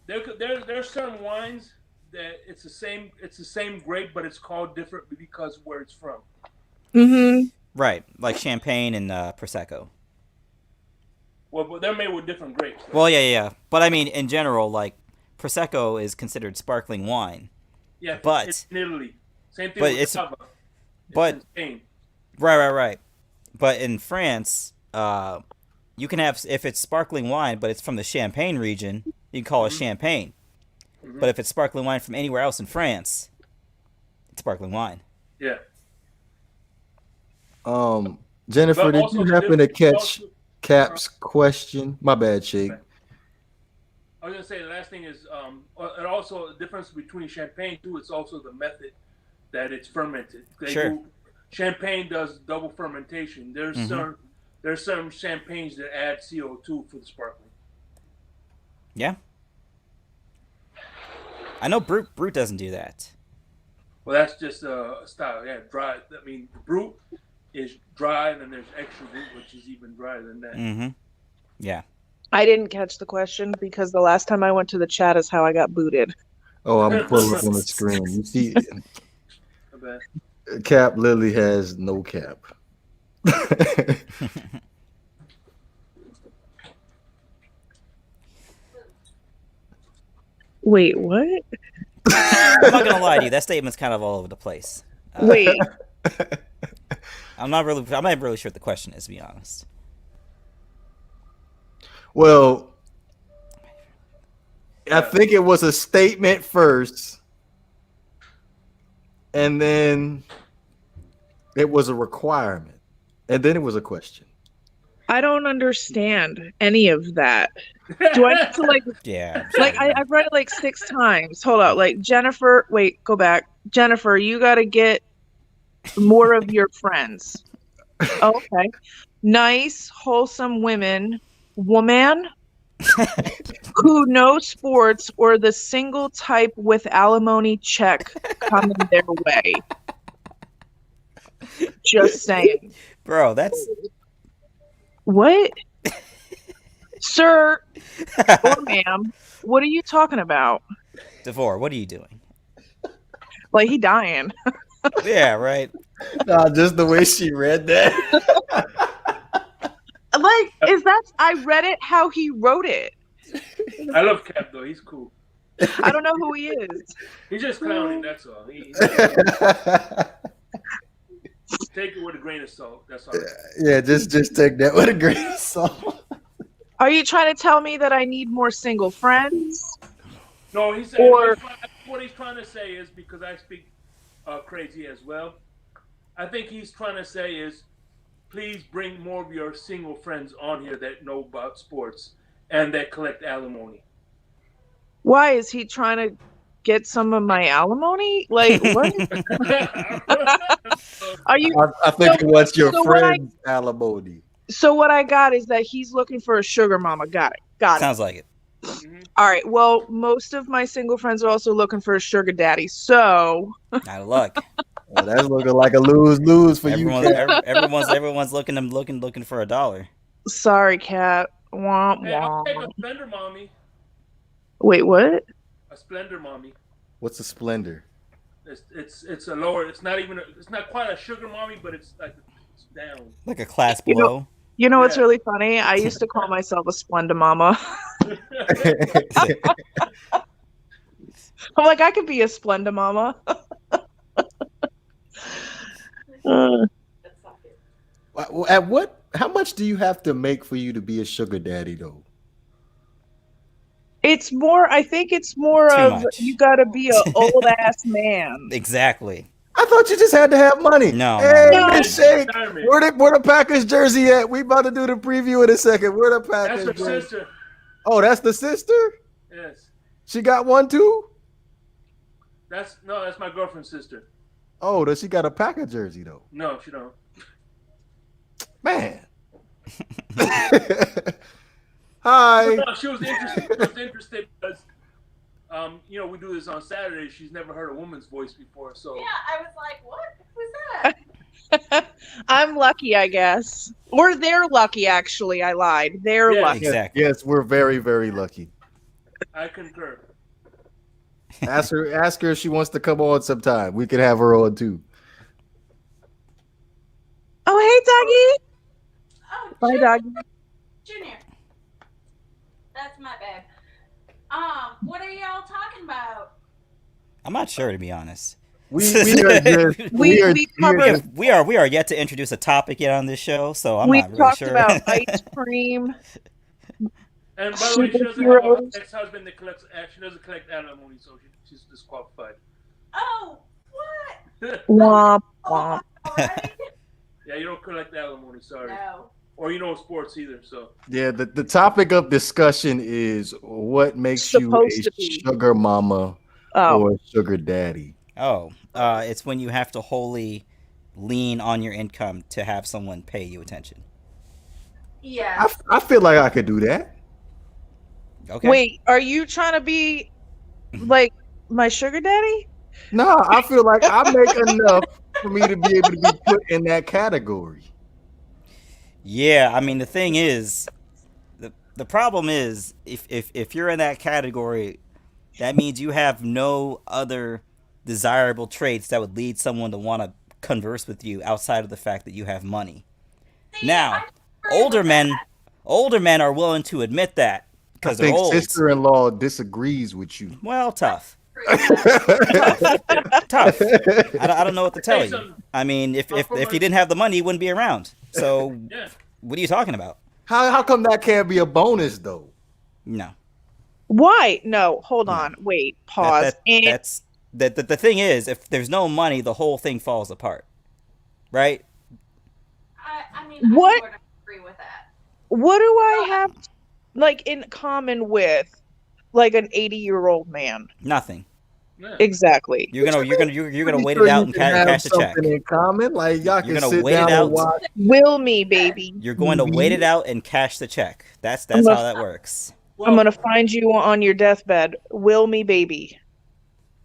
is there's certain wines that it's the same grape, but it's called different because of where it's from. Mm-hmm. Right, like champagne and prosecco. Well, but they're made with different grapes. Well, yeah. But I mean, in general, like prosecco is considered sparkling wine. Yeah, but- it's in Italy. Same thing but with it's- Cava. but- in Spain. Right. But in France, you can have, if it's sparkling wine, but it's from the Champagne region, you can call it champagne. Mhm. But if it's sparkling wine from anywhere else in France, it's sparkling wine. Yeah. Jennifer, But did also you the happen to difference- catch Cap's question? My bad, Shake. I was gonna say the last thing is, and also the difference between champagne too. It's also the method that it's fermented. Sure. Champagne does double fermentation. There's Mhm. some champagnes that add CO2 for the sparkling. Yeah. I know Brut doesn't do that. Well, that's just a style. Yeah, dry. I mean, the brut is dry, and then there's extra brut, which is even drier than that. Mm-hmm. Yeah. I didn't catch the question because the last time I went to the chat is how I got booted. Oh, I'm pulling up on the screen. You see, Okay. Cap Lily has no cap. Wait, what? I'm not gonna lie to you. That statement's kind of all over the place. Wait, I'm not really sure what the question is, to be honest. Well, I think it was a statement first, and then it was a requirement, and then it was a question. I don't understand any of that. Do I need to like Yeah. I've read it like 6 times. Hold up, like Jennifer. Wait, go back. Jennifer, you got to get more of your friends. Okay, nice, wholesome woman who know sports or the single type with alimony check coming their way. Just saying. Bro, that's What? Sir or ma'am, what are you talking about? Devore. What are you doing? Like he dying. Yeah, right. Nah, just the way she read that. Like, I read it how he wrote it. I love Cap though. He's cool. I don't know who he is. He's just clowning. That's all. Take it with a grain of salt. That's all. Yeah, just take that with a grain of salt. Are you trying to tell me that I need more single friends? No, he's Or- what he's trying to say is, because I speak crazy as well. I think he's trying to say is, please bring more of your single friends on here that know about sports and that collect alimony. Why is he trying to get some of my alimony? Like, what? Are you? I think it was your so what I- friend's alimony. So what I got is that he's looking for a sugar mama. Got it. Sounds like it. All right. Well, most of my single friends are also looking for a sugar daddy. So Out of luck. Well, that's looking like a lose-lose for Everyone's you. Cap. everyone's looking for $1. sorry, Cat. Womp Hey, I'll take a womp. Splendor mommy. Wait, what? A Splendor mommy. What's a splendor? It's a lower. It's not quite a sugar mommy, but it's like it's down. Like a class You know- below. You know what's Yeah. really funny? I used to call myself a Splenda mama. I'm like, I could be a Splenda mama. At what? How much do you have to make for you to be a sugar daddy, though? It's more. I think it's more Too of much. you got to be an old ass man. Exactly. I thought you just had to have money. No, Hey, no, no. Miss Shake, Retirement. where the Packers jersey at? We about to do the preview in a second. Where the That's Packers her jersey? sister. Oh, that's the sister? Yes. She got one too? That's my girlfriend's sister. Oh, does she got a Packer jersey though? No, she don't. Man. Hi. No, she was interested. She was interested because, we do this on Saturdays. She's never heard a woman's voice before, so Yeah, I was like, what? Who's that? I'm lucky, I guess. Or they're lucky, actually. I lied. They're Yeah. lucky. Exactly. Yes, we're very, very lucky. I concur. Ask her if she wants to come on sometime. We could have her on too. Oh, hey, Oh, doggy. Bye, Junior. doggy. Junior. That's my bad. What are y'all talking about? I'm not sure, to be honest. We are just We covered- We are yet to introduce a topic yet on this show, so I'm We not really talked sure. about ice cream. And by the way, she doesn't have Superheroes. an ex-husband that collects. She doesn't collect alimony, so she's disqualified. Oh, what? Womp Oh, womp. already? Yeah, you don't collect alimony. Sorry. No. Or you know sports either. So yeah. The topic of discussion is what makes you Supposed a to be. sugar mama Oh, or a sugar daddy. Oh, it's when you have to wholly lean on your income to have someone pay you attention. Yeah. I feel like I could do that. Okay. wait. Are you trying to be like my sugar daddy? No, I feel like I make enough for me to be able to be put in that category. Yeah, I mean the thing is, the problem is if you're in that category, that means you have no other desirable traits that would lead someone to want to converse with you outside of the fact that you have money. See, Now, I agree older with men, that. older men are willing to admit that I because they're think old. sister-in-law disagrees with you. Well, tough. I agree with that. Tough. I don't know what to tell Hey, you. son, I mean, if for you my- didn't have the money, you wouldn't be around. So, Yeah. what are you talking about? How come that can't be a bonus though? No. Why? No, hold No. on. Wait, pause. That's the thing is, if there's no money, the whole thing falls apart. Right? I mean, I What? sort of agree with that. What do I have like in common with like an 80-year-old man? Nothing. Yeah. Exactly. You're gonna Pretty wait sure it out you and can have cash the check. something in common. Like y'all You're can gonna sit wait it down out. and watch. Will me, baby. You're going to wait it out and cash the check. That's I'm how gonna- that works. Well, I'm gonna find you on your deathbed. Will me, baby.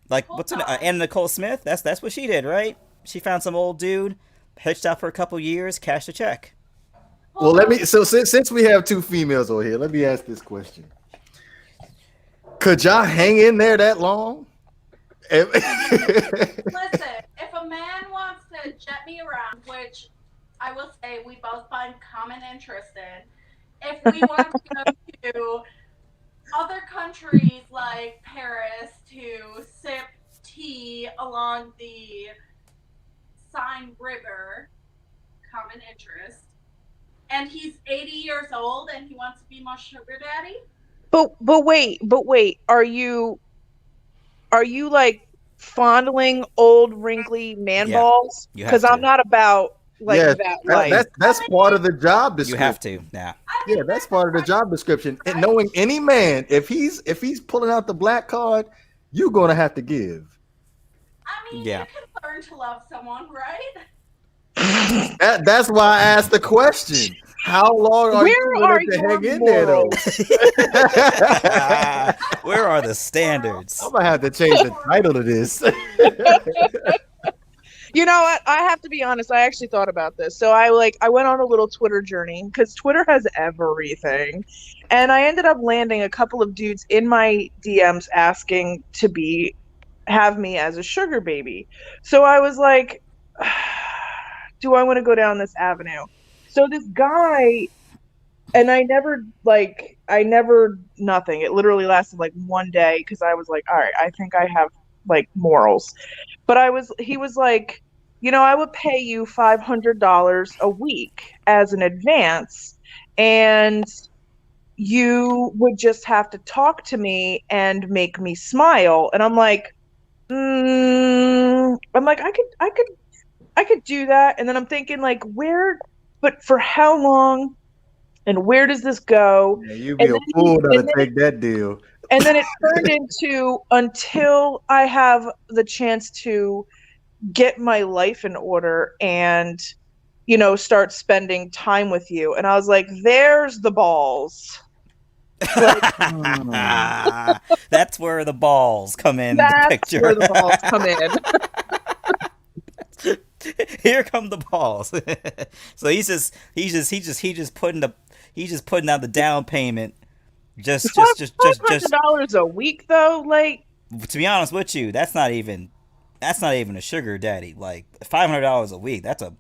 Like what's her Anna Nicole Smith? That's what she did, right? She found some old dude, hitched out for a couple years, cashed a check. Well, let me. So since we have two females over here, let me ask this question: could y'all hang in there that long? Listen, if a man wants to jet me around, which I will say we both find common interest in, if we want to go to other countries like Paris to sip tea along the Seine River, common interest, and he's 80 years old and he wants to be my sugar daddy, But wait. Are you like fondling old wrinkly man Yeah, balls? you have Because I'm to. not about like Yes, that life. that's part of the job You description. have to. Yeah. I think Yeah, that's part of the job description. And knowing any man, if he's pulling out the black card, you're gonna have to give. I mean, Yeah. you can learn to love someone, right? That's why I asked the question. How long are you Where are willing to your hang in there though? Where are the standards? I'm gonna have to change the title to this. You know what? I have to be honest. I actually thought about this. So I went on a little Twitter journey because Twitter has everything, and I ended up landing a couple of dudes in my DMs asking to have me as a sugar baby. So I was like, do I want to go down this avenue? So this guy, and I never nothing. It literally lasted like one day because I was like, all right, I think I have like morals. But he was like, I would pay you $500 a week as an advance, and you would just have to talk to me and make me smile. And I'm like, I could do that. And then I'm thinking like, but for how long? And where does this go? Yeah, you'd be a fool to take that deal. And then it turned into until I have the chance to get my life in order and, start spending time with you. And I was like, there's the balls. That's where the balls come in the That's picture. where the balls come in. Here come the balls. So he's just putting out the down payment. Just $500 a week though, like, to be honest with you, that's not even a sugar daddy. Like $500 a week, that's kind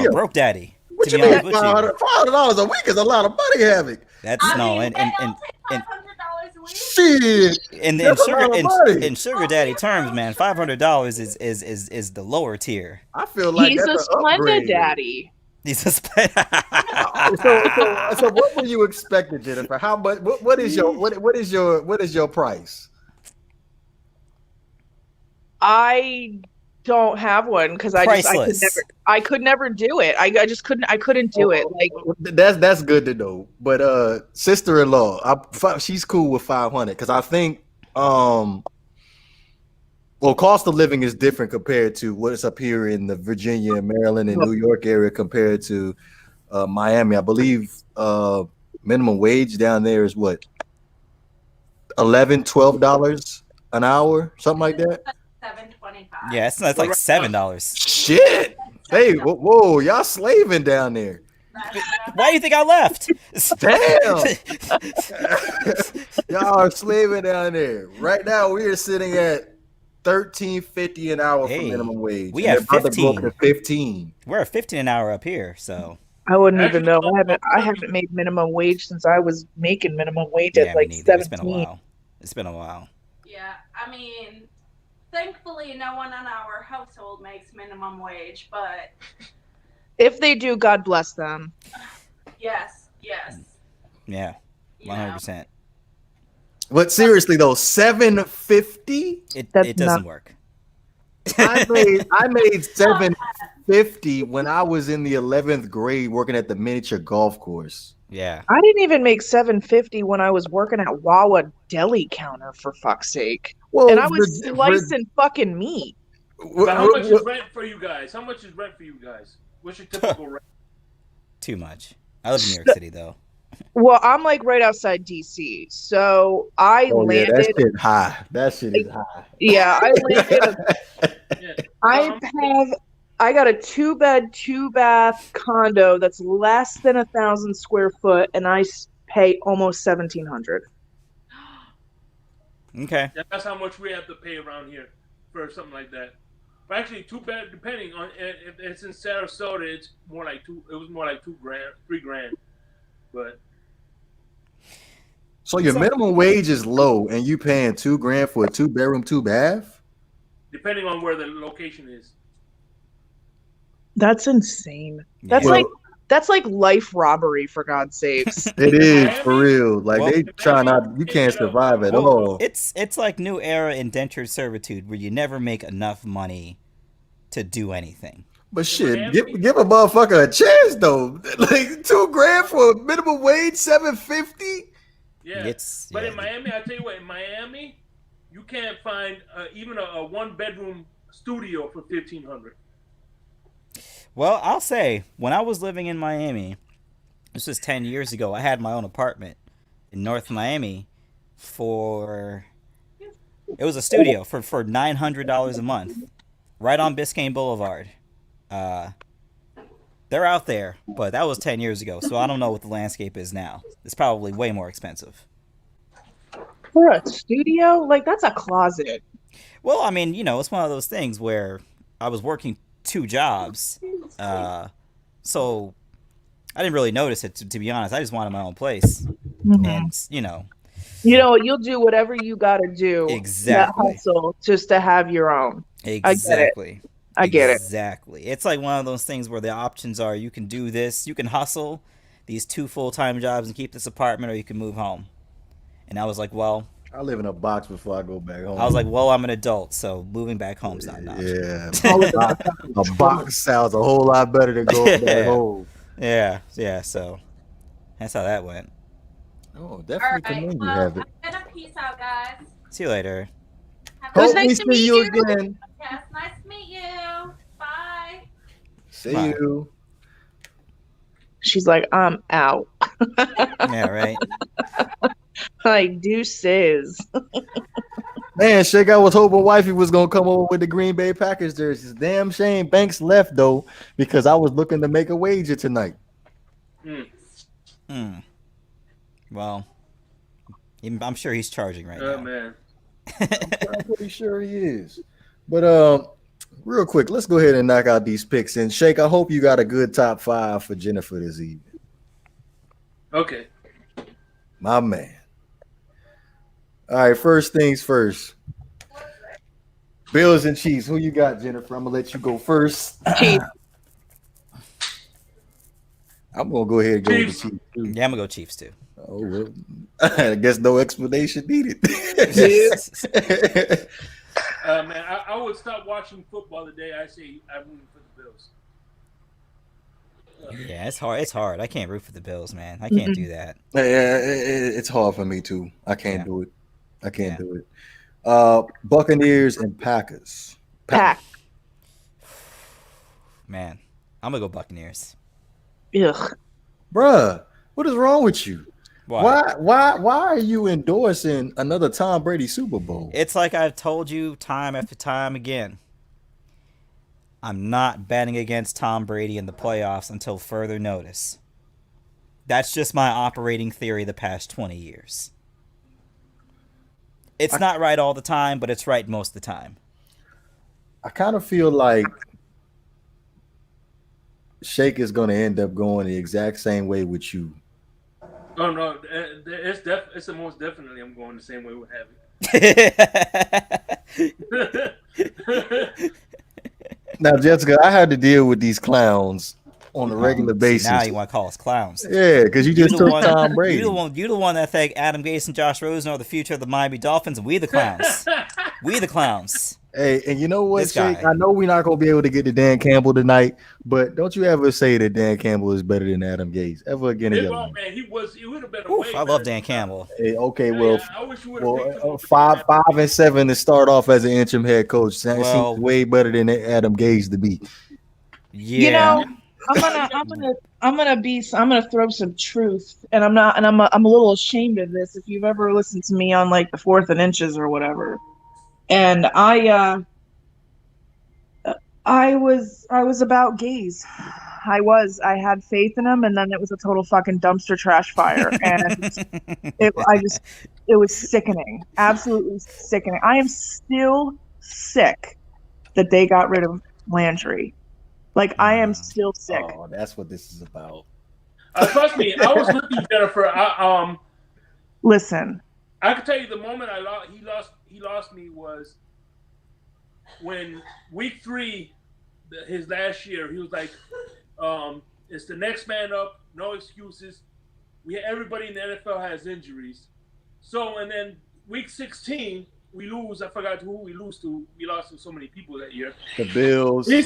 of a broke daddy. What To you be mean? honest with you, $500 a week is a lot of money, Havoc. that's I no, mean, and they'll take $500 a week. Shit. in sugar money. daddy terms, man, $500 is the lower tier. I feel like he's that's a an Splenda upgrade. daddy. He's a split. So what were you expecting, Jennifer? How much? What is your price? I don't have one because Priceless. I could never do it. I couldn't do it. Like, That's good to know. But sister-in-law, she's cool with 500 because I think well, cost of living is different compared to what's up here in the Virginia, Maryland, and New York area compared to Miami. I believe minimum wage down there is what, $11, $12 an hour, something like that. $7.25. Yeah, it's like $7. Shit! Hey, whoa, y'all slaving down there. Why do you think I left? Damn! Y'all are slaving down there. Right now, we are sitting at $13.50 an hour for Hey, minimum wage, we and they're at about to go up to 15. 15. We're at 15 an hour up here, so I wouldn't even Actually, know. I haven't made minimum wage since I was making minimum wage at yeah, me like neither. It's been a 17. while. It's been a while. Yeah, I mean, thankfully, no one in our household makes minimum wage, but If they do, God bless them. yes, Yeah, you know. 100%. But seriously though, $7.50. It That's it not. doesn't work. I made $7.50 when I was in the 11th grade working at the miniature golf course. Yeah. I didn't even make 750 when I was working at Wawa deli counter, for fuck's sake. Well, And I was slicing fucking meat. But how much is rent for you guys? How much is rent for you guys? What's your typical rent? Too much. I live in New York City though. Well, I'm like right outside DC. So I Oh yeah, that landed. shit high. That shit is high. Yeah, I landed. Yeah. I got a 2-bed, 2-bath condo that's less than 1,000 square foot, and I pay almost 1,700. Okay. That's how much we have to pay around here for something like that. But actually, too bad. Depending on if it's in Sarasota, it's more like two. It was more like $2,000, $3,000. But So your minimum wage is low, and you paying $2,000 for a 2-bedroom, 2-bath? depending on where the location is. That's insane. That's Yeah. like life robbery, for God's sakes. It is Miami? for real. Like Well, they try not. You can't survive at Well, all. it's like new era indentured servitude where you never make enough money to do anything. But shit, give a motherfucker a chance though. Like $2,000 for a minimum wage, $7.50. Yeah. But in Miami, I tell you what, in Miami, you can't find even a 1-bedroom studio for $1,500. Well, I'll say when I was living in Miami, this was 10 years ago. I had my own apartment in North Miami for it was a studio for $900 a month, right on Biscayne Boulevard. They're out there, but that was 10 years ago, so I don't know what the landscape is now. It's probably way more expensive. For a studio? Like, that's a closet. Well, I mean, it's one of those things where I was working 2 jobs, so I didn't really notice it, to be honest. I just wanted my own place, and You'll do whatever you got to do. Exactly. That hustle just to have your own. Exactly. I get it. Exactly. It's like one of those things where the options are you can do this, you can hustle these 2 full-time jobs and keep this apartment, or you can move home. And I was like, well, I live in a box before I go back home. I was like, well, I'm an adult, so moving back home's not an option. Yeah, a box sounds a whole lot better than going back home. Yeah. So that's how that went. Oh, definitely commend you, have it. I'm gonna peace out, guys. See you later. It was Hope we nice to see meet you you. again. Yes, nice to meet you. Bye. See Bye. you. She's like, I'm out. Yeah, right. Like, deuces. Man, Shake, I was hoping wifey was gonna come over with the Green Bay Packers jerseys. Damn shame Banks left though, because I was looking to make a wager tonight. Well, I'm sure he's charging right now. Oh man. I'm pretty sure he is. But real quick, let's go ahead and knock out these picks. And Shake, I hope you got a good top 5 for Jennifer this evening. Okay. My man. All right, first things first. Bills and Chiefs. Who you got, Jennifer? I'm gonna let you go first. Chiefs. I'm gonna go ahead and go with Chiefs. the Chiefs too. Yeah, I'm gonna go Chiefs too. Oh well, I guess no explanation needed. Man, I would stop watching football the day I say I'm rooting for the Bills. Yeah, it's hard. It's hard. I can't root for the Bills, man. I can't do that. Yeah, it's hard for me too. I can't Yeah. do it. I can't do it. Buccaneers and Packers. Pack. Man, I'm gonna go Buccaneers. Ugh. Bruh, what is wrong with you? Why? Why are you endorsing another Tom Brady Super Bowl? It's like I've told you time after time again. I'm not betting against Tom Brady in the playoffs until further notice. That's just my operating theory the past 20 years. It's not right all the time, but it's right most of the time. I kind of feel like Shake is going to end up going the exact same way with you. Oh no, it's the most definitely I'm going the same way with Havoc. Now, Jessica, I had to deal with these clowns on a regular See, now basis. you want to call us clowns. Yeah, because you You just the took one. Tom Brady. You the one that think Adam Gase and Josh Rosen are the future of the Miami Dolphins, and we the clowns. We the clowns. Hey, and you know what, This Shake? guy. I know we're not going to be able to get to Dan Campbell tonight, but don't you ever say that Dan Campbell is better than Adam Gase ever again in your Oh life. man, he would have been Oof, way I better love Dan than Campbell. Hey, okay, Yeah, well, I wish you would have picked him over five, Adam 5-7 to start off as an interim head coach seems Well, way better than Adam Gase to be. You yeah. know, I'm gonna throw some truth, and I'm a little ashamed of this. If you've ever listened to me on like the Fourth and Inches or whatever, and I was about gays. I had faith in him, and then it was a total fucking dumpster trash fire, and it was sickening, absolutely sickening. I am still sick that they got rid of Landry. Like I am still sick. Oh, that's what this is about. Trust me, I was with you, Jennifer. Listen, I can tell you the moment he lost me was when week 3, his last year. He was like, "It's the next man up, no excuses. Everybody in the NFL has injuries." So and then week 16, we lose. I forgot who we lose to. We lost to so many people that year. The Bills. He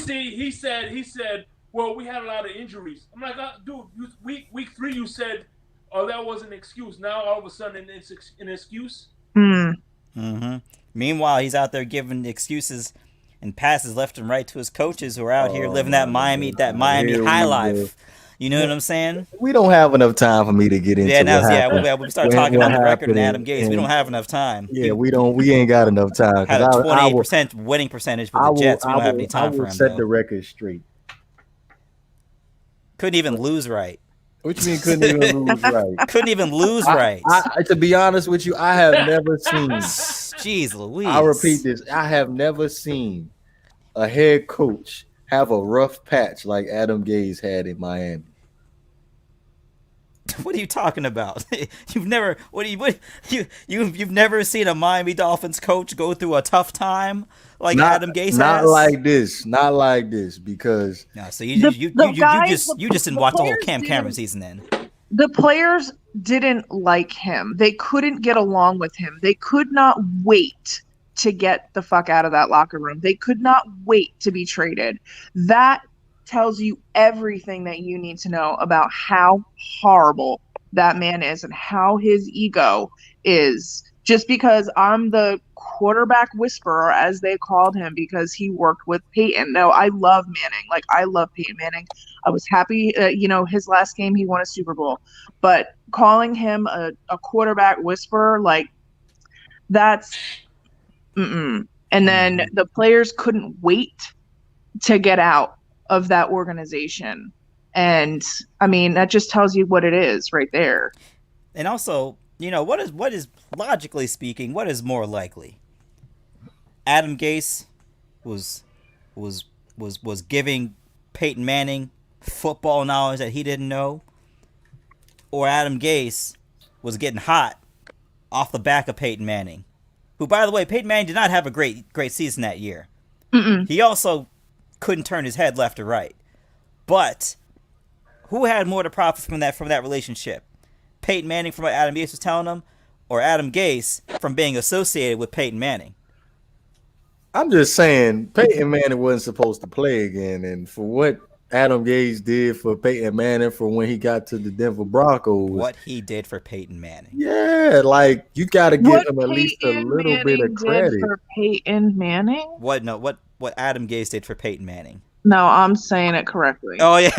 said, well, we had a lot of injuries. I'm like, dude, week 3, you said, oh, that was an excuse. Now all of a sudden it's an excuse. Mm-hmm. Meanwhile, he's out there giving excuses and passes left and right to his coaches who are out here living that Miami high life. You know what I'm saying? We don't have enough time for me to get into we start talking about the record and Adam Gase. We don't have enough time. Yeah, we ain't got enough time. Had a 28% winning percentage with the Jets. We don't have any time for him. Set the record straight. Couldn't even lose right. What you mean couldn't even lose right? Couldn't even lose right. To be honest with you, I have never seen. Jeez Louise. I'll repeat this. I have never seen a head coach have a rough patch like Adam Gase had in Miami. What are you talking about? You've never you've never seen a Miami Dolphins coach go through a tough time like Adam Gase has? Not like this, because no. So you just didn't watch the whole Cam Cameron season then. The players didn't like him. They couldn't get along with him. They could not wait to get the fuck out of that locker room. They could not wait to be traded. That tells you everything that you need to know about how horrible that man is and how his ego is. Just because I'm the quarterback whisperer, as they called him, because he worked with Peyton. No, I love Manning. Like, I love Peyton Manning. I was happy, his last game, he won a Super Bowl. But calling him a quarterback whisperer, like, that's And then the players couldn't wait to get out of that organization. And I mean, that just tells you what it is right there. And also, what is logically speaking, what is more likely? Adam Gase was giving Peyton Manning football knowledge that he didn't know, or Adam Gase was getting hot off the back of Peyton Manning, who, by the way, Peyton Manning did not have a great season that year. He also couldn't turn his head left or right. But who had more to profit from that relationship? Peyton Manning from what Adam Gase was telling him, or Adam Gase from being associated with Peyton Manning? I'm just saying, Peyton Manning wasn't supposed to play again, and for what Adam Gase did for Peyton Manning for when he got to the Denver Broncos, what he did for Peyton Manning, yeah, like you got to give him at least a little bit of credit. Did for Peyton Manning? What Adam Gase did for Peyton Manning? No, I'm saying it correctly. Oh yeah.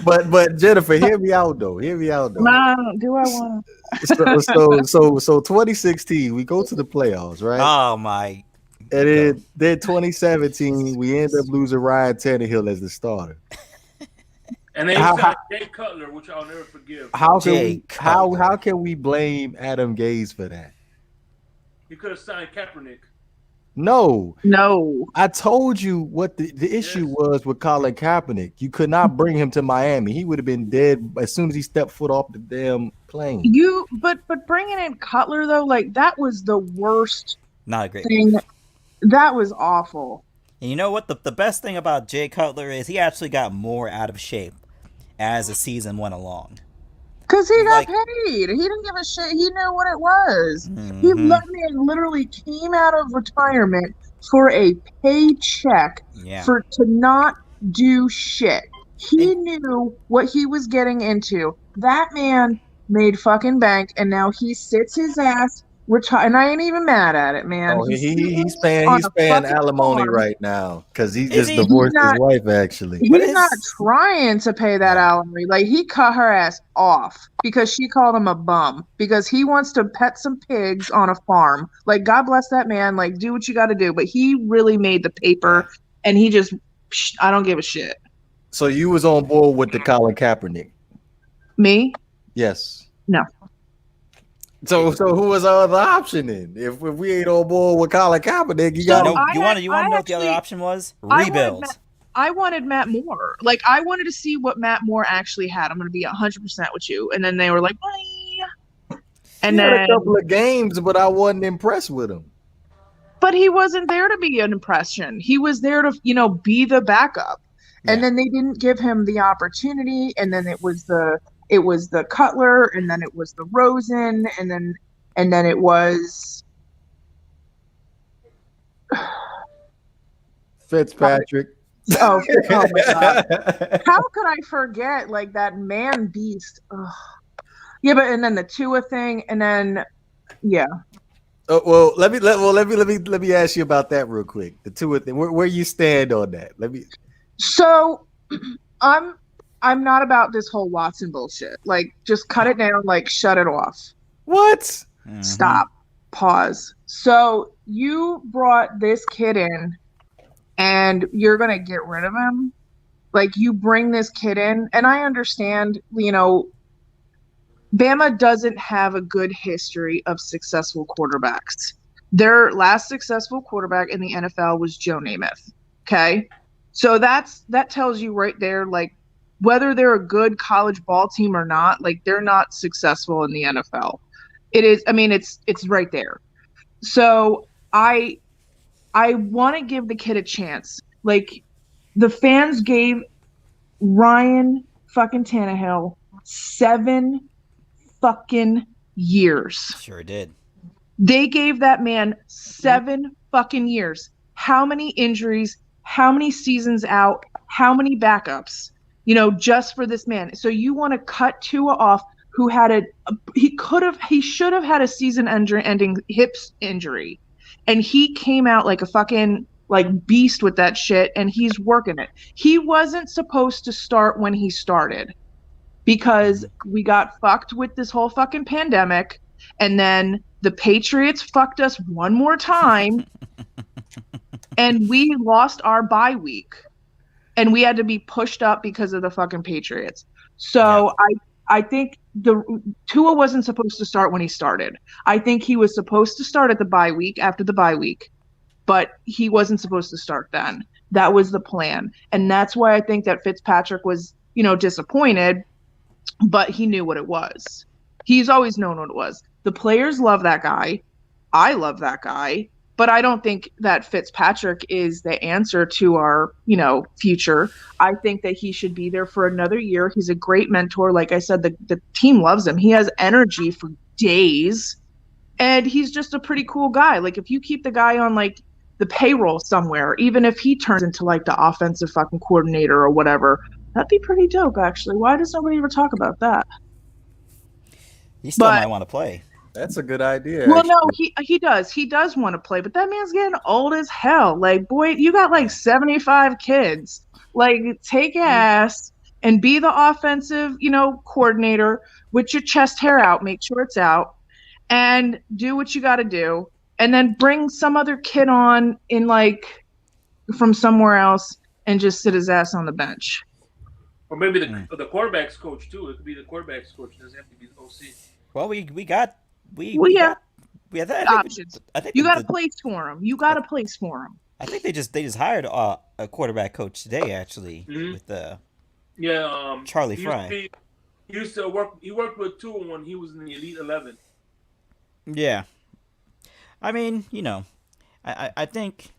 But Jennifer, hear me out though. No, do I want to? So 2016, we go to the playoffs, right? Oh my. And then 2017, we end up losing Ryan Tannehill as the starter. And they signed Jay Cutler, which I'll never forgive. How can we blame Adam Gase for that? He could have signed Kaepernick. No, No. I told you what the issue Yes. was with Colin Kaepernick. You could not bring him to Miami. He would have been dead as soon as he stepped foot off the damn plane. But bringing in Cutler though, like that was the worst Not a great thing. move. That was awful. And you know what? The best thing about Jay Cutler is he actually got more out of shape as the season went along. Because he got Like, paid. He didn't give a shit. He knew what it was. He mhm. literally came out of retirement for a paycheck Yeah. to not do shit. He And- knew what he was getting into. That man made fucking bank, and now he sits his ass retired. And I ain't even mad at it, man. Oh, He's he's sitting paying on he's a paying fucking alimony farm. right now because he Is just he? divorced his not- wife. Actually, But He's not his- trying to pay that Yeah. alimony. Like he cut her ass off because she called him a bum because he wants to pet some pigs on a farm. Like God bless that man. Like do what you got to do. But he really made the paper, and he just I don't give a shit. so you was on board with the Colin Kaepernick? Me? Yes. No. So who was our other option then? If we ain't on board with Colin Kaepernick, you So got No, I you had- want to know I what the other actually- option was? I wanted Rebuild. I wanted Matt Moore. Like I wanted to see what Matt Moore actually had. I'm going to be 100% with you. And then they were like, bye. And he had then a couple of games, but I wasn't impressed with him. but he wasn't there to be an impression. He was there to, be the backup. And Yeah. then they didn't give him the opportunity. And then it was the Cutler, and then it was the Rosen, and then it was Fitzpatrick. oh my god. How could I forget like that man beast? Ugh. Yeah, but and then the Tua thing, and then yeah. Well, let me ask you about that real quick. The two thing. Where you stand on that? Let me. So I'm not about this whole Watson bullshit. Like just cut it down, like shut it off. What? Mhm. Stop. Pause. So you brought this kid in and you're going to get rid of him? Like you bring this kid in, and I understand, Bama doesn't have a good history of successful quarterbacks. Their last successful quarterback in the NFL was Joe Namath. Okay? So that tells you right there, like, whether they're a good college ball team or not, like they're not successful in the NFL. It is, I mean, it's right there. So I want to give the kid a chance. Like the fans gave Ryan fucking Tannehill 7 fucking years. Sure did. They gave that man 7 fucking years. How many injuries? How many seasons out? How many backups? Just for this man. So you want to cut Tua off, who had he should have had a season-ending hip injury, and he came out like a fucking beast with that shit, and he's working it. He wasn't supposed to start when he started because we got fucked with this whole fucking pandemic, and then the Patriots fucked us one more time, and we lost our bye week, and we had to be pushed up because of the fucking Patriots. So I think the Tua wasn't supposed to start when he started. I think he was supposed to start at the bye week after the bye week, but he wasn't supposed to start then. That was the plan. And that's why I think that Fitzpatrick was, disappointed, but he knew what it was. He's always known what it was. The players love that guy. I love that guy. But I don't think that Fitzpatrick is the answer to our, future. I think that he should be there for another year. He's a great mentor. Like I said, the team loves him. He has energy for days. And he's just a pretty cool guy. Like if you keep the guy on the payroll somewhere, even if he turns into the offensive fucking coordinator or whatever, that'd be pretty dope actually. Why does nobody ever talk about that? He still But- might want to play. That's a good idea. Well, actually. no, he does want to play, but that man's getting old as hell. Like, boy, you got 75 kids. Like, take ass and be the offensive, coordinator with your chest hair out. Make sure it's out, and do what you got to do, and then bring some other kid on in from somewhere else and just sit his ass on the bench. Or maybe the quarterback's coach too. It could be the quarterback's coach. It doesn't have to be the OC. Well, we got Yeah, options. I think You got to place for him. You got to place for him. I think they just hired a quarterback coach today actually Mhm. with the Yeah. Charlie He used to Fry. be. He used to work. He worked with Tua when he was in the Elite 11. Yeah, I mean, I think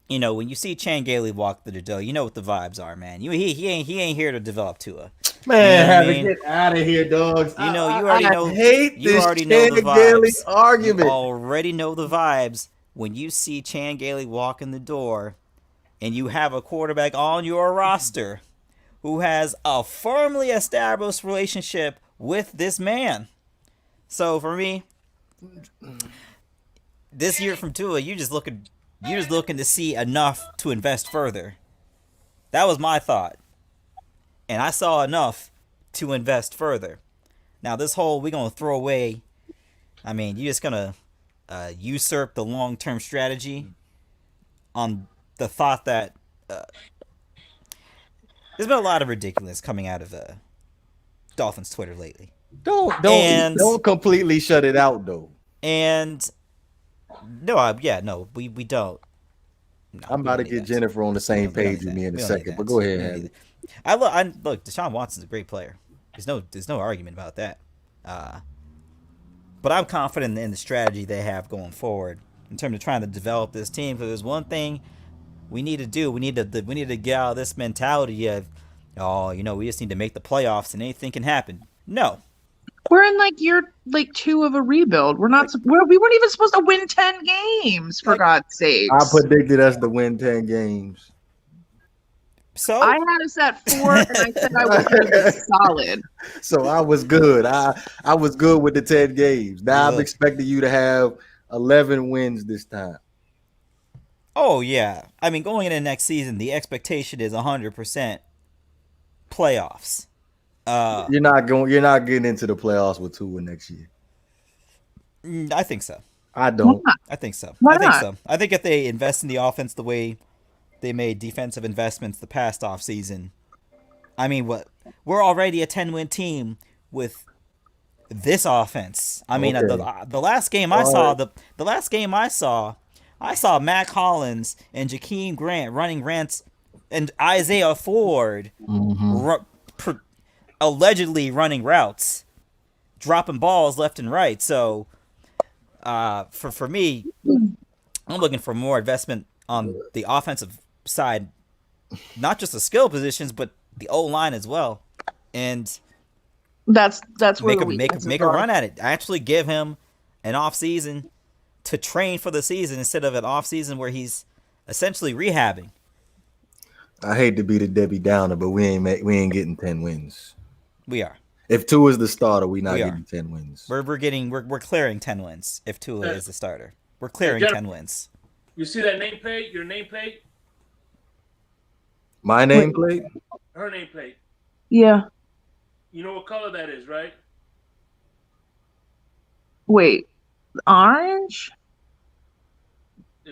when you see Chan Gailey walk through the door, you know what the vibes are, man. He ain't here to develop Tua. Man, You know what I have it mean? get out of here, dogs. You already I know. hate You this already know Chan the Gailey vibes. You argument. already know the vibes when you see Chan Gailey walk in the door, and you have a quarterback on your roster who has a firmly established relationship with this man. So for me, this year from Tua, you're just looking to see enough to invest further. That was my thought, and I saw enough to invest further. Now this whole we gonna throw away. I mean, you're just gonna usurp the long-term strategy on the thought that there's been a lot of ridiculous coming out of Dolphins Twitter lately, and Don't completely shut it out though. and no, no, we don't. No, I'm we about don't to need get that. Jennifer on the same We don't page need with that. me in a We don't need second, that. but go ahead, We don't need Harry. that. I look. Deshaun Watson's a great player. There's no argument about that. But I'm confident in the strategy they have going forward in terms of trying to develop this team. Because there's one thing we need to do. We need to get out of this mentality of, we just need to make the playoffs and anything can happen. No. We're in year 2 of a rebuild. We weren't even supposed to win 10 games, for God's sakes. I predicted us to win 10 games. So I had us at 4, and I said I was going to be solid. So I was good. I was good with the 10 games. Now I'm expecting you to have 11 wins this time. Oh yeah. I mean, going into next season, the expectation is 100% playoffs. You're not getting into the playoffs with Tua next year. I think so. I don't. I think so. Why I think not? so. I think if they invest in the offense the way they made defensive investments the past offseason, I mean, we're already a 10-win team with this offense. I mean, the last game I saw, the last game I saw Mac Hollins and Jakeem Grant running rants, and Isaiah Ford allegedly running routes, dropping balls left and right. So, for me, I'm looking for more investment on the offensive side, not just the skill positions, but the O line as well, and that's where make a run at it. Actually, give him an off season to train for the season instead of an off season where he's essentially rehabbing. I hate to be the Debbie Downer, but we ain't getting 10 wins. We are. If Tua is the starter, we're not getting 10 wins. We're clearing 10 wins if Tua is the starter. We're clearing 10 wins. You see that nameplate? Your nameplate? My nameplate? Her nameplate. Yeah. You know what color that is, right? Wait, orange?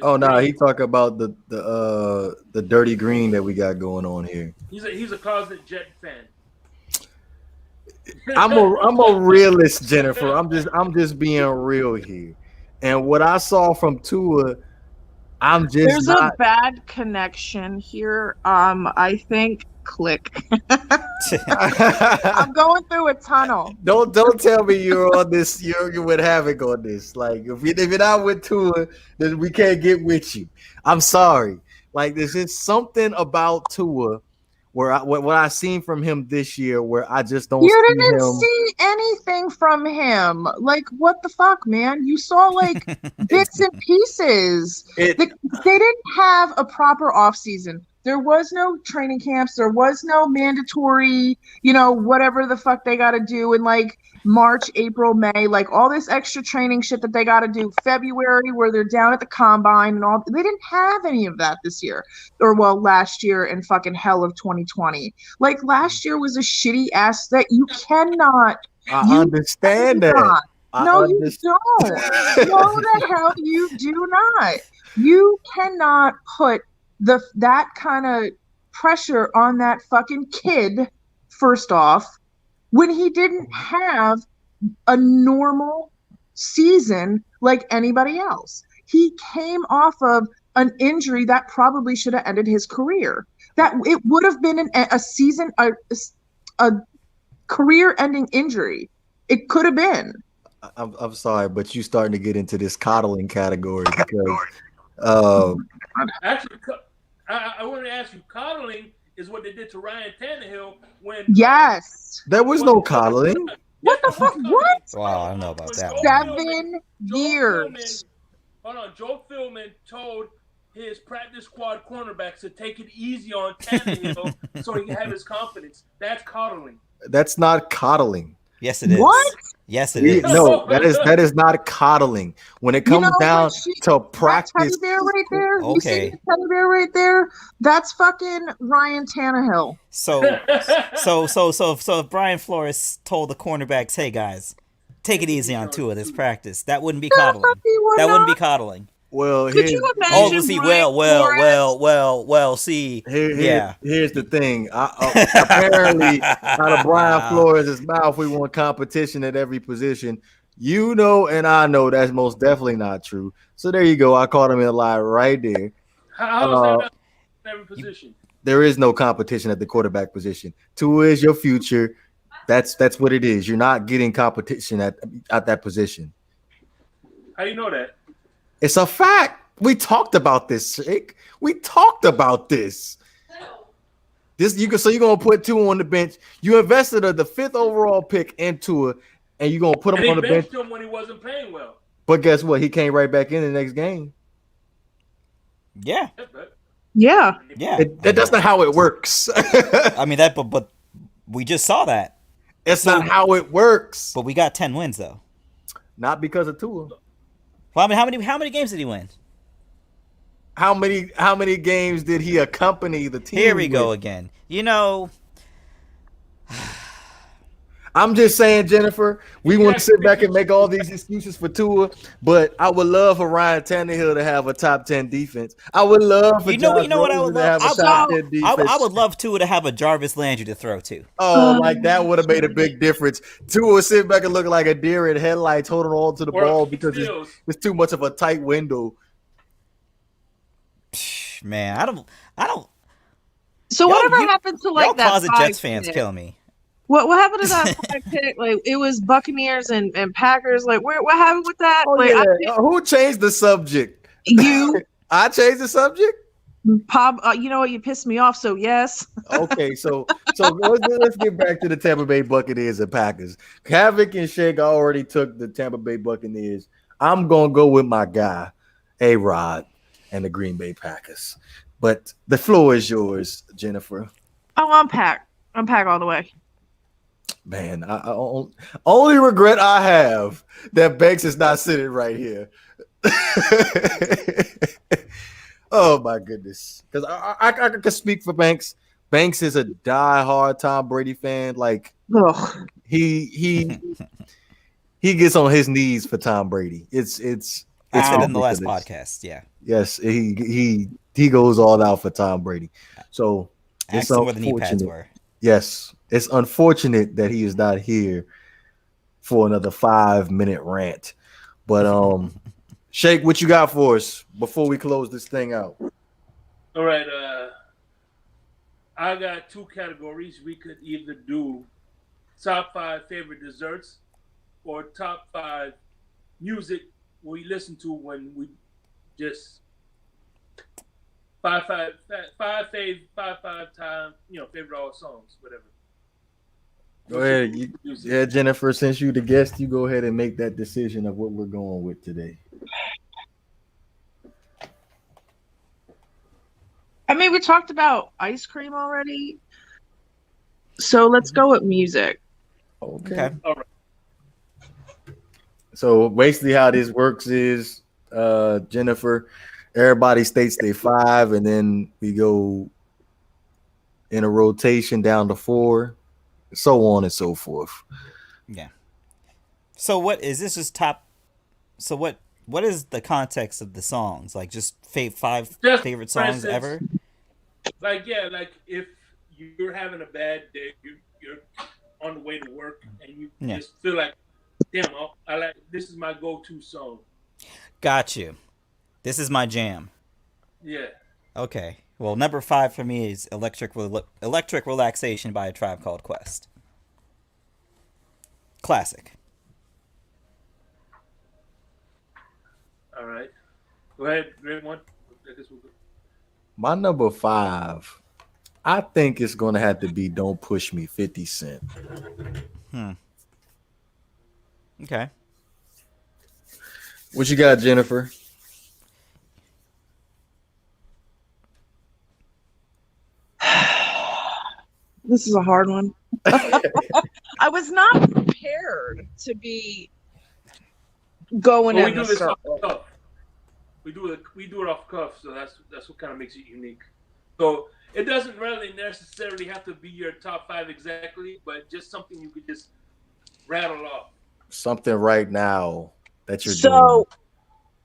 Oh no, he talk about the dirty green that we got going on here. He's a closet Jet fan. I'm a realist, Jennifer. I'm just being real here. And what I saw from Tua, there's a bad connection here. I think click. I'm going through a tunnel. Don't tell me you're on this. You're with Havoc on this. Like if you're not with Tua, then we can't get with you. I'm sorry. Like there's just something about Tua where what I seen from him this year where I just don't. You didn't see anything from him. Like what the fuck, man? You saw like bits and pieces. They didn't have a proper offseason. There was no training camps. There was no mandatory, whatever the fuck they got to do in like March, April, May, like all this extra training shit that they got to do. February, where they're down at the combine and all. They didn't have any of that this year, last year and fucking hell of 2020. Like last year was a shitty ass that you cannot. I understand that. You don't. No, the hell you do not. You cannot put that kind of pressure on that fucking kid, first off, when he didn't have a normal season like anybody else. He came off of an injury that probably should have ended his career. That it would have been a season, a career-ending injury. It could have been. I'm sorry, but you starting to get into this coddling category because uh, Actually, I want to ask you, coddling is what they did to Ryan Tannehill when Yes. there was no coddling. What the fuck? What? Wow, I don't know about that one. 7 Joe years. Joe Philman told his practice squad cornerbacks to take it easy on Tannehill so he can have his confidence. That's coddling. That's not coddling. Yes, it is. What? Yes, it is. No, that is not coddling. When it comes down to that practice, teddy bear right there. You see Okay. the teddy bear right there? That's fucking Ryan Tannehill. So if Brian Flores told the cornerbacks, "Hey guys, take it easy on Tua this practice," that wouldn't be coddling. That wouldn't be coddling. well, Could you imagine? Oh, see, Brian Flores? well, see, yeah. Here's the thing. Apparently, out of Brian Flores' mouth, we want competition at every position. You know, and I know that's most definitely not true. So there you go. I caught him in a lie right there. How is that not in every position? There is no competition at the quarterback position. Tua is your future. That's what it is. You're not getting competition at that position. How do you know that? It's a fact. We talked about this, Shake. We talked about this. So you're gonna put Tua on the bench. You invested the 5th overall pick into it, and you're gonna put him on the bench. Him when he wasn't playing well. But guess what? He came right back in the next game. Yeah. Yeah. Yeah. That's not how it works. I mean but we just saw that. It's not how it works. But we got 10 wins though. Not because of Tua. Well, I mean, how many games did he win? How many games did he accompany the team? Here we go with? again. You know, I'm just saying, Jennifer, we want to sit back and make all these excuses for Tua, but I would love for Ryan Tannehill to have a top 10 defense. I would love for Josh what I Rosen would to have love? a top 10 defense. I would love Tua to have a Jarvis Landry to throw to. Oh, like that would have made a big difference. Tua would sit back and look like a deer in headlights holding on to the ball because it's too much of a tight window. Man, I don't. So whatever happened to like that closet Jets fans kill me. What happened to that 5 pick? Like it was Buccaneers and Packers. Like what happened with that? Oh, like, yeah. Who changed the subject? You. I changed the subject. Pop, you know what? You pissed me off. So yes. Okay, so let's get back to the Tampa Bay Buccaneers and Packers. Havoc and Shake already took the Tampa Bay Buccaneers. I'm gonna go with my guy, A-Rod, and the Green Bay Packers. But the floor is yours, Jennifer. Oh, I'm Pack all the way. Man, I only regret I have that Banks is not sitting right here. Oh my goodness, because I can speak for Banks. Banks is a diehard Tom Brady fan. Like he gets on his knees for Tom Brady. It's in the last podcast. Yeah. Yes, he goes all out for Tom Brady. So it's where the knee pads were. Yes, it's unfortunate that he is not here for another 5-minute rant. But Shake, what you got for us before we close this thing out? All right, I got 2 categories. We could either do top 5 favorite desserts or top 5 music we listen to when we just five time, favorite all songs, whatever. Go ahead. Jennifer, since you the guest, you go ahead and make that decision of what we're going with today. I mean, we talked about ice cream already. So let's go with music. Okay. All right. So basically how this works is Jennifer, everybody states their 5, and then we go in a rotation down to 4, so on and so forth. Yeah. So what is this just top? So what is the context of the songs? Like just 5 favorite songs ever? Like if you're having a bad day, you're on the way to work and you just feel like damn, I like this is my go-to song. Got you. This is my jam. Yeah. Okay. Well, number 5 for me is Electric Relaxation by A Tribe Called Quest. Classic. All right. Go ahead, great one. I guess we'll go. My number 5, I think it's gonna have to be "Don't Push Me," 50 Cent. Okay. What you got, Jennifer? This is a hard one. I was not prepared to be going Well, we in do the this off circle. cuff. We do it off cuff, so that's what kind of makes it unique. So it doesn't really necessarily have to be your top 5 exactly, but just something you could just rattle off. Something right now that you're doing. So,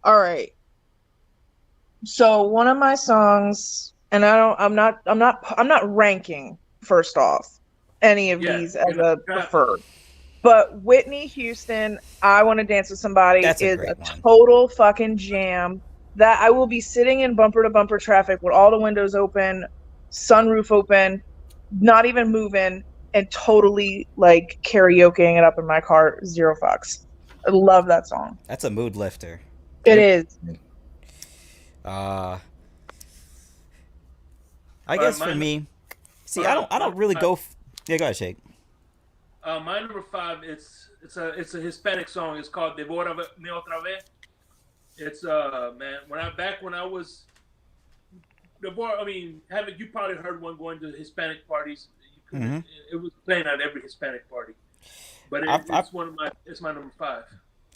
all right. So one of my songs, and I'm not ranking first off any of these as a preferred. But Whitney Houston, "I Want to Dance with Somebody" That's is a a great one. total fucking jam that I will be sitting in bumper to bumper traffic with all the windows open, sunroof open, not even moving, and totally like karaokeing it up in my car, zero fucks. I love that song. That's a mood lifter. It is. I guess for me, see, I don't really go. Yeah, go ahead, Shake. My number 5, it's a Hispanic song. It's called "Devórame Otra Vez." It's man, when I was having you probably heard one going to Hispanic parties. It was playing at every Hispanic party, but it's my number 5.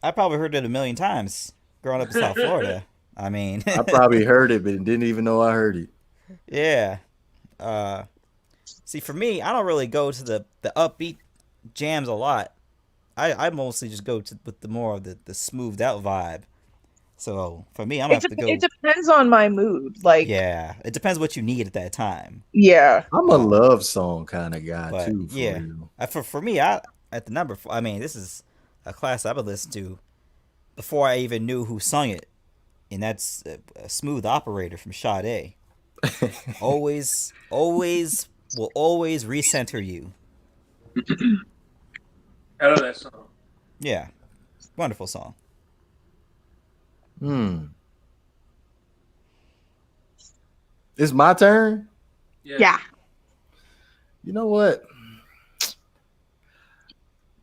I probably heard it a million times growing up in South Florida. I mean, I probably heard it, but didn't even know I heard it. Yeah. See, for me, I don't really go to the upbeat jams a lot. I mostly just go with the more of the smoothed out vibe. So for me, I'm gonna have to go. It depends on my mood. Like, yeah, it depends what you need at that time. Yeah, I'm a love song kind of guy But too. yeah, for me, I at the number. I mean, this is a class I've been listening to before I even knew who sung it, and that's a Smooth Operator from Sade. always will always recenter you. I love that song. Yeah, wonderful song. It's my turn. Yeah. You know what?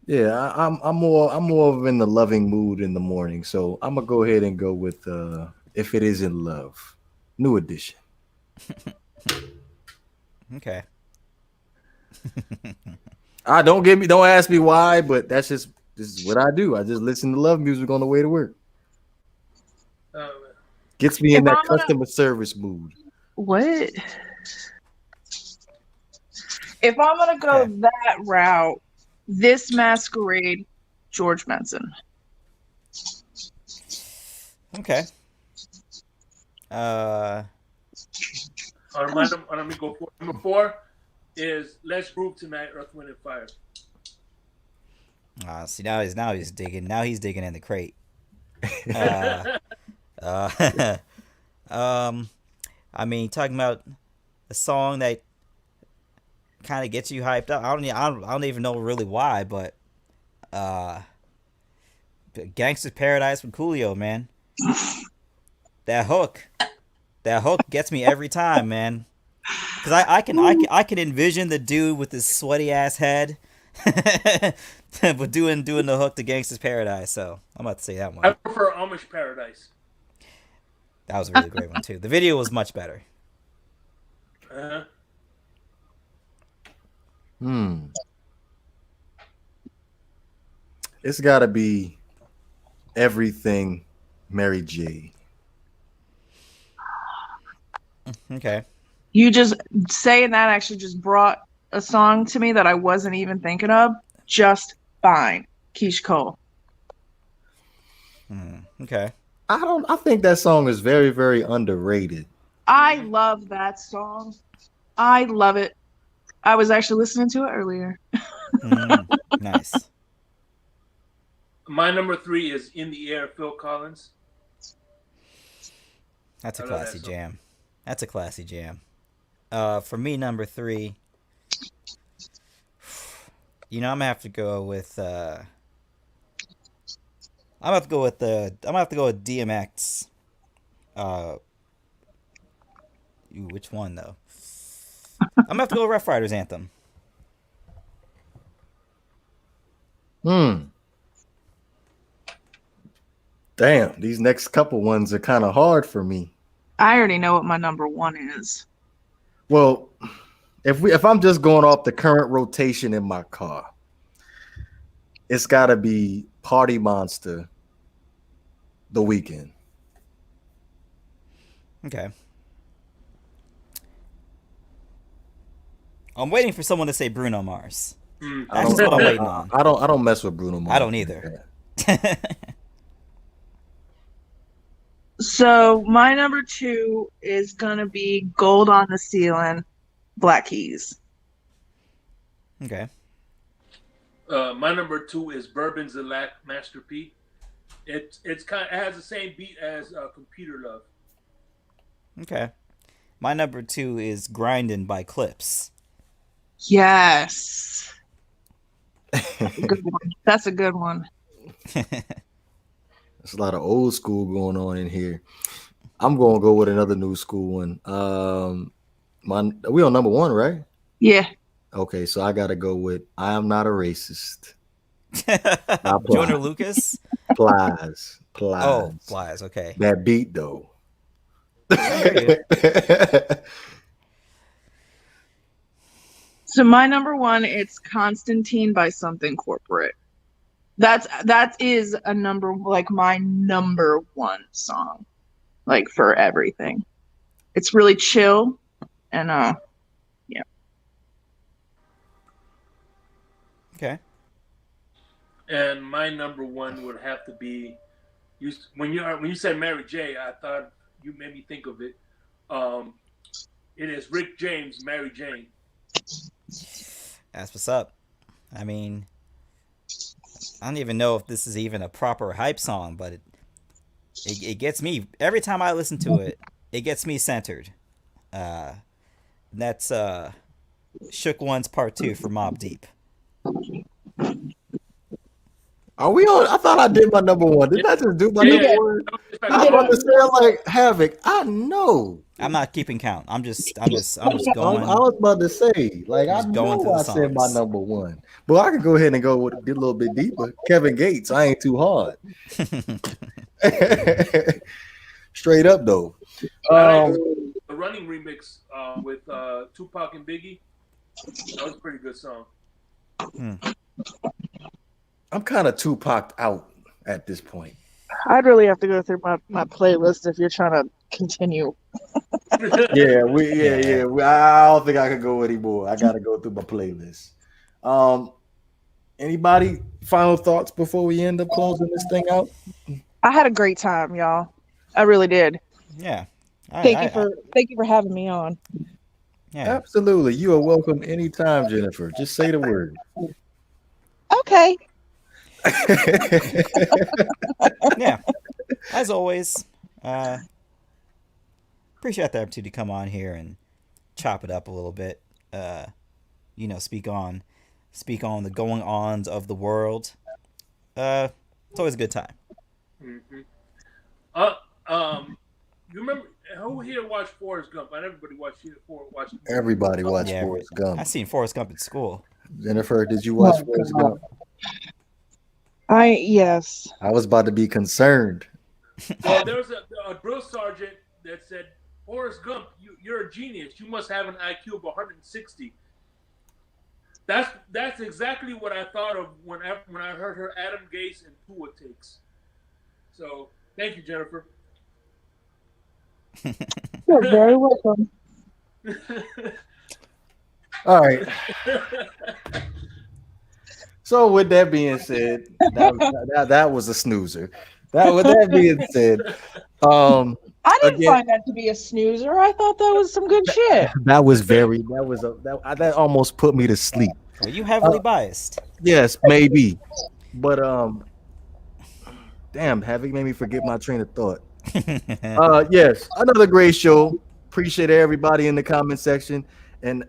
Yeah, I'm more in the loving mood in the morning, so I'm gonna go ahead and go with "If It Isn't Love," New Edition. Okay. Don't ask me why, but this is what I do. I just listen to love music on the way to work. Gets me in that customer service mood. What? If I'm gonna go that route, This Masquerade, George Benson. Okay. Let me go for number 4 is "Let's Groove Tonight," Earth, Wind and Fire. See, now he's digging. Now he's digging in the crate. I mean, talking about a song that kind of gets you hyped up. I don't even know really why, but "Gangsta's Paradise" from Coolio, man. That hook gets me every time, man. Because I can envision the dude with his sweaty ass head, but doing the hook to "Gangsta's Paradise." So I'm about to say that one. I prefer "Amish Paradise." That was a really great one too. The video was much better. It's got to be "Everything," Mary J. Okay. You just saying that actually just brought a song to me that I wasn't even thinking of. "Just Fine," Keish Cole. Okay. I think that song is very, very underrated. I love that song. I love it. I was actually listening to it earlier. Nice. My number 3 is In the Air, Phil Collins. That's a I love classy that song. jam. That's a classy jam. For me, number 3, I'm gonna have to go with. I'm gonna have to go with DMX. Which one though? I'm gonna have to go with Rough Riders Anthem. Damn, these next couple ones are kind of hard for me. I already know what my number 1 is. Well, if I'm just going off the current rotation in my car, it's got to be Party Monster, The Weeknd. Okay. I'm waiting for someone to say Bruno Mars. That's just what I'm waiting on. I don't mess with Bruno Mars. I don't either. So my number 2 is gonna be Gold on the Ceiling, Black Keys. Okay. My number 2 is Bourbon Zelac, Master P. It has the same beat as Computer Love. Okay. My number 2 is Grindin' by Clips. Yes. Good one. That's a good one. There's a lot of old school going on in here. I'm going to go with another new school one. We on number 1, right? Yeah. Okay, so I got to go with I Am Not a Racist. Joyner Lucas? Plies. Oh, Plies, okay. That beat, though. So my number 1, it's Constantine by Something Corporate. That is a number, like my number 1 song, like for everything. It's really chill, and yeah. Okay. And my number 1 would have to be when you said Mary J. I thought you made me think of it. It is Rick James, Mary Jane. That's what's up. I mean, I don't even know if this is even a proper hype song, but it gets me every time I listen to it. It gets me centered. That's Shook One's Part 2 for Mobb Deep. Are we on? I thought I did my number 1. Didn't I just do my number 1? I don't understand. Like Havoc. I know. I'm not keeping count. I'm just going. I was about to say, like, I know I said my number 1, but I could go ahead and go with a little bit deeper. Kevin Gates. I ain't too hard. Straight up though. The Running remix with Tupac and Biggie. That was a pretty good song. I'm kind of Tupac out at this point. I'd really have to go through my playlist if you're trying to continue. Yeah. I don't think I could go anymore. I got to go through my playlist. Anybody final thoughts before we end up closing this thing out? I had a great time, y'all. I really did. Yeah. Thank you for having me on. Yeah. Absolutely. You are welcome anytime, Jennifer. Just say the word. Okay. Yeah. As always, appreciate the opportunity to come on here and chop it up a little bit. Speak on the going ons of the world. It's always a good time. Mm-hmm. You remember who here watched Forrest Gump? Not everybody watched. Everybody watched Forrest Gump. I seen Forrest Gump at school. Jennifer, did you watch Forrest Gump? Yes. I was about to be concerned. Well, there was a drill sergeant that said, "Forrest Gump, you're a genius. You must have an IQ of 160." That's exactly what I thought of when I heard her Adam Gase and Tua takes. So thank you, Jennifer. You're very welcome. All right. So with that being said, that was a snoozer. With that being said, I didn't find that to be a snoozer. I thought that was some good shit. That almost put me to sleep. Are you heavily biased? Yes, maybe. But Damn, Havoc made me forget my train of thought. Yes, another great show. Appreciate everybody in the comment section. And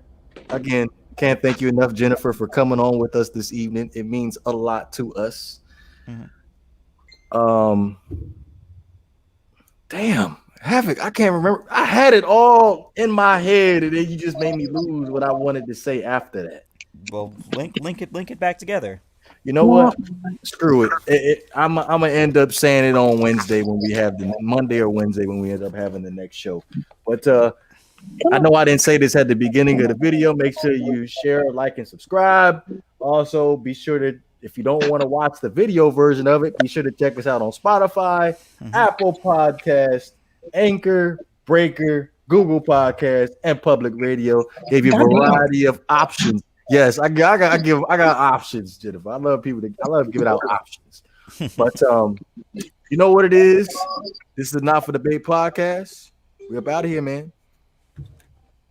again, can't thank you enough, Jennifer, for coming on with us this evening. It means a lot to us. Um, damn, Havoc, I can't remember. I had it all in my head, and then you just made me lose what I wanted to say after that. Well, link it back together. You know what? Screw it. I'm gonna end up saying it on Wednesday when we have the Monday or Wednesday when we end up having the next show. But I know I didn't say this at the beginning of the video. Make sure you share, like, and subscribe. Also, be sure to, if you don't want to watch the video version of it, be sure to check us out on Spotify, Apple Podcast, Anchor, Breaker, Google Podcast, and Public Radio. Gave you a variety of options. Yes, I got options, Jennifer. I love giving out options. But you know what it is? This is the Not for Debate podcast. We're about here, man.